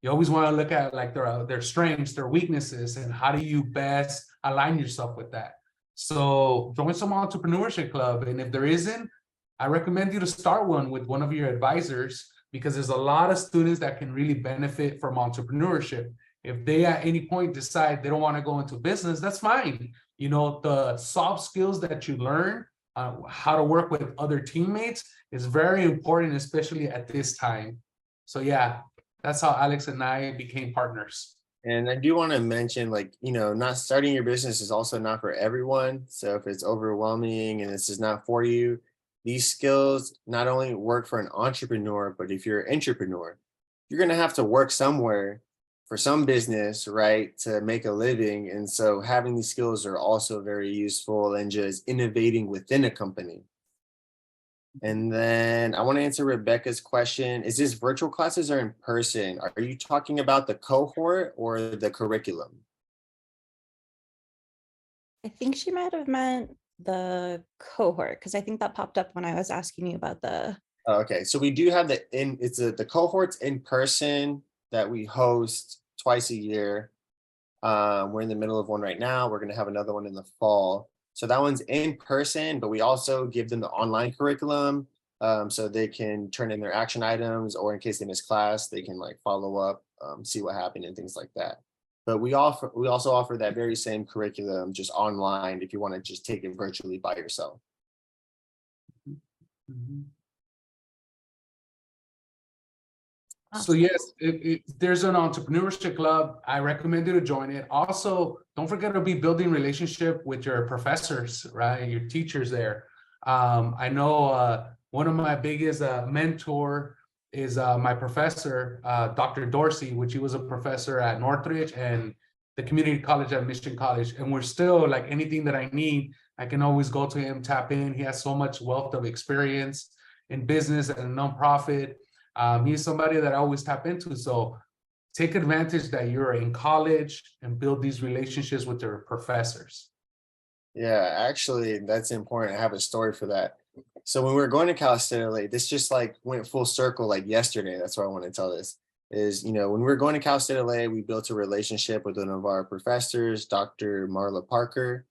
You always want to look at like their strengths, their weaknesses, and how do you best align yourself with that. So join some entrepreneurship club. And if there isn't, I recommend you to start one with one of your advisors, because there's a lot of students that can really benefit from entrepreneurship. If they at any point decide they don't want to go into business, that's fine. The soft skills that you learn, how to work with other teammates, is very important, especially at this time. So yeah, that's how Alex and I became partners. And I do want to mention, not starting your business is also not for everyone. So if it's overwhelming and this is not for you, these skills not only work for an entrepreneur, but if you're an entrepreneur, you're going to have to work somewhere for some business, right, to make a living. And so having these skills are also very useful and just innovating within a company. And then I want to answer Rebecca's question. Is this virtual classes or in person? Are you talking about the cohort or the curriculum? I think she might have meant the cohort, because I think that popped up when I was asking you about the. Okay, so we do have the cohorts in person that we host twice a year. We're in the middle of one right now. We're going to have another one in the fall. So that one's in person, but we also give them the online curriculum, so they can turn in their action items, or in case they miss class, they can like follow up, see what happened and things like that. But we also offer that very same curriculum just online if you want to just take it virtually by yourself. Mhm. So yes, if there's an entrepreneurship club, I recommend you to join it. Also, don't forget to be building relationship with your professors, right? Your teachers there. I know one of my biggest mentor is my professor, Dr. Dorsey, which he was a professor at Northridge and the community college at Mission College. And we're still like anything that I need, I can always go to him, tap in. He has so much wealth of experience in business and nonprofit. He's somebody that I always tap into. So take advantage that you're in college and build these relationships with your professors. Yeah, actually, that's important. I have a story for that. So when we were going to Cal State LA, this just like went full circle like yesterday. That's why I want to tell this is, when we were going to Cal State LA, we built a relationship with one of our professors, Dr. Marla Parker.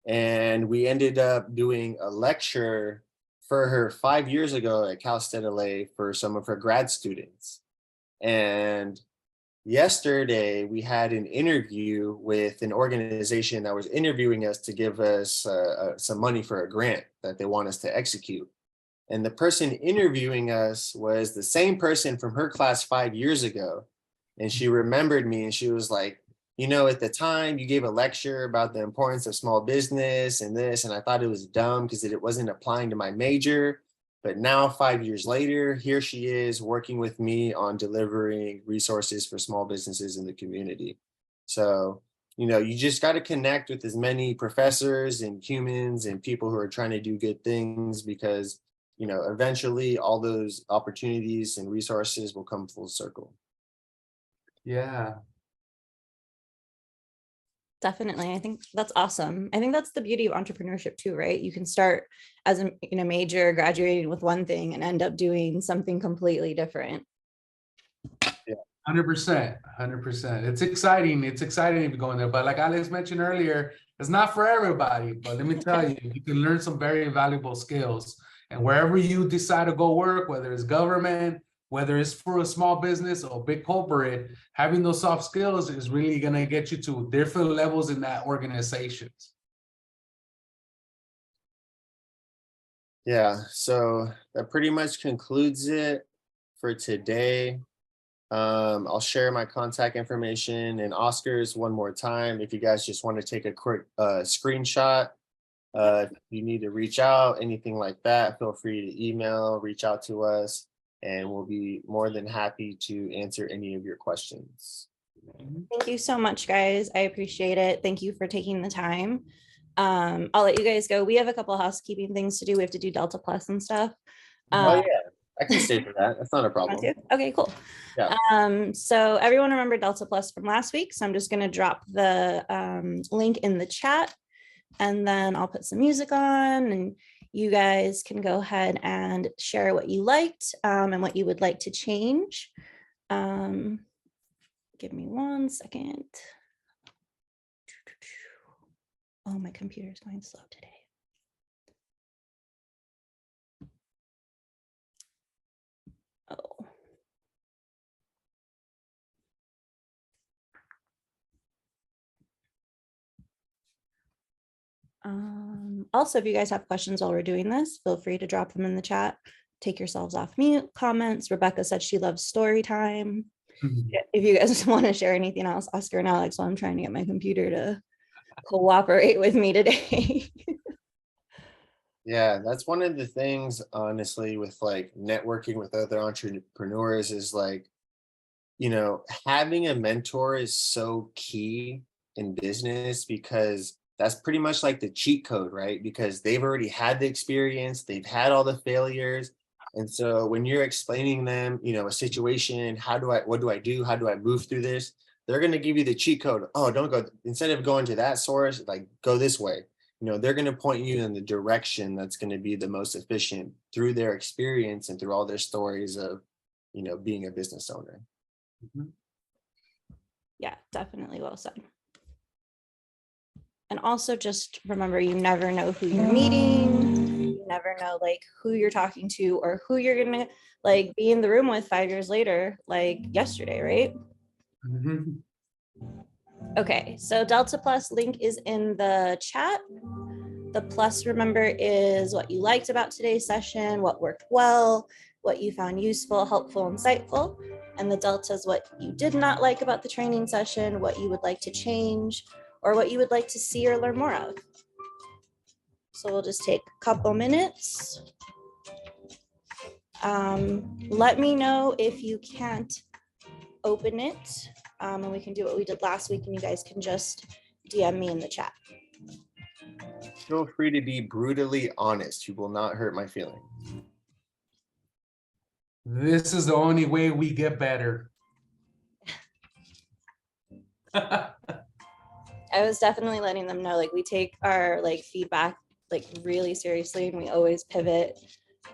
And we ended up doing a lecture for her 5 years ago at Cal State LA for some of her grad students. And yesterday we had an interview with an organization that was interviewing us to give us some money for a grant that they want us to execute. And the person interviewing us was the same person from her class 5 years ago. And she remembered me and she was like, at the time you gave a lecture about the importance of small business and this, and I thought it was dumb because it wasn't applying to my major. But now 5 years later, here she is working with me on delivering resources for small businesses in the community. So, you just got to connect with as many professors and humans and people who are trying to do good things, because, eventually all those opportunities and resources will come full circle. Yeah. Definitely. I think that's awesome. I think that's the beauty of entrepreneurship too, right? You can start as a major, graduating with one thing and end up doing something completely different. 100%. It's exciting. It's exciting to be going there. But like Alex mentioned earlier, it's not for everybody. But let me tell you, you can learn some very valuable skills. And wherever you decide to go work, whether it's government, whether it's for a small business or big corporate, having those soft skills is really going to get you to different levels in that organization. Yeah, so that pretty much concludes it for today. I'll share my contact information and Oscar's one more time. If you guys just want to take a quick screenshot, if you need to reach out, anything like that, feel free to email, reach out to us, and we'll be more than happy to answer any of your questions. Thank you so much, guys. I appreciate it. Thank you for taking the time. I'll let you guys go. We have a couple of housekeeping things to do. We have to do Delta Plus and stuff. Oh yeah, I can stay for that. That's not a problem. Okay, cool. Yeah. So everyone remember Delta Plus from last week. So I'm just going to drop the link in the chat, and then I'll put some music on, and you guys can go ahead and share what you liked and what you would like to change. Give me 1 second. Oh, my computer is going slow today. Oh. Also, if you guys have questions while we're doing this, feel free to drop them in the chat. Take yourselves off mute. Comments. Rebecca said she loves story time. If you guys want to share anything else, Oscar and Alex, while I'm trying to get my computer to cooperate with me today. Yeah, that's one of the things, honestly, with like networking with other entrepreneurs is like, you know, having a mentor is so key in business because that's pretty much like the cheat code, right? Because they've already had the experience, they've had all the failures. And so when you're explaining them, you know, a situation, what do I do? How do I move through this? They're going to give you the cheat code. Oh, don't go, instead of going to that source, like go this way. You know, they're going to point you in the direction that's going to be the most efficient through their experience and through all their stories of, you know, being a business owner. Yeah, definitely well said. And also just remember, you never know who you're meeting. You never know like who you're talking to or who you're gonna like be in the room with 5 years later, like yesterday, right? Mhm. Okay, so Delta Plus link is in the chat. The plus, remember, is what you liked about today's session, what worked well, what you found useful, helpful, insightful. And the delta is what you did not like about the training session, what you would like to change, or what you would like to see or learn more of. So we'll just take a couple minutes. Let me know if you can't open it, and we can do what we did last week, and you guys can just DM me in the chat. Feel free to be brutally honest. You will not hurt my feelings. This is the only way we get better. I was definitely letting them know, like, we take our like feedback like really seriously, and we always pivot.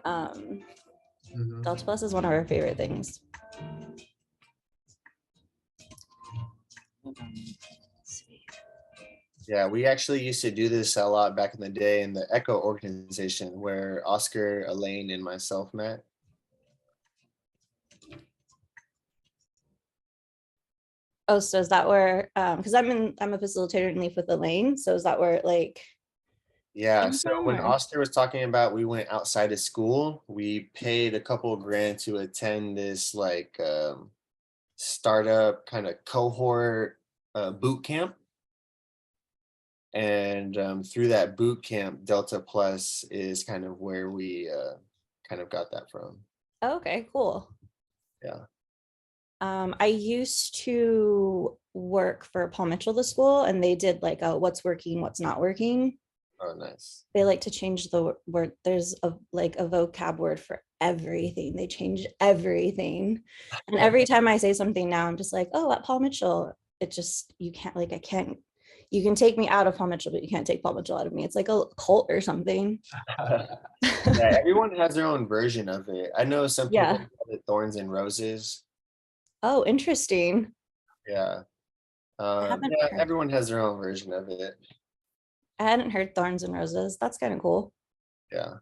Mhm. Delta Plus is one of our favorite things. Yeah, we actually used to do this a lot back in the day in the Echo organization where Oscar, Elaine, and myself met. Oh, so is that where, because I'm a facilitator in Leaf with Elaine. So is that where it like, Yeah, came so from, when or- Oscar was talking about we went outside of school, we paid a couple of grand to attend this like startup kind of cohort boot camp. And through that boot camp, Delta Plus is kind of where we kind of got that from. oh, okay, cool. Yeah. I used to work for Paul Mitchell, the school, and they did like a what's working, what's not working. Oh, nice. They like to change the word. There's a like a vocab word for everything. They change everything. And every time I say something now, I'm just like, oh, at Paul Mitchell, it just, you can't like, I can't, you can take me out of Paul Mitchell, but you can't take Paul Mitchell out of me. It's like a cult or something. Yeah, everyone has their own version of it. I know some people Yeah. call it thorns and roses. Oh, interesting. Yeah. haven't Yeah, heard- everyone has their own version of it. I hadn't heard thorns and roses. That's kind of cool. Yeah.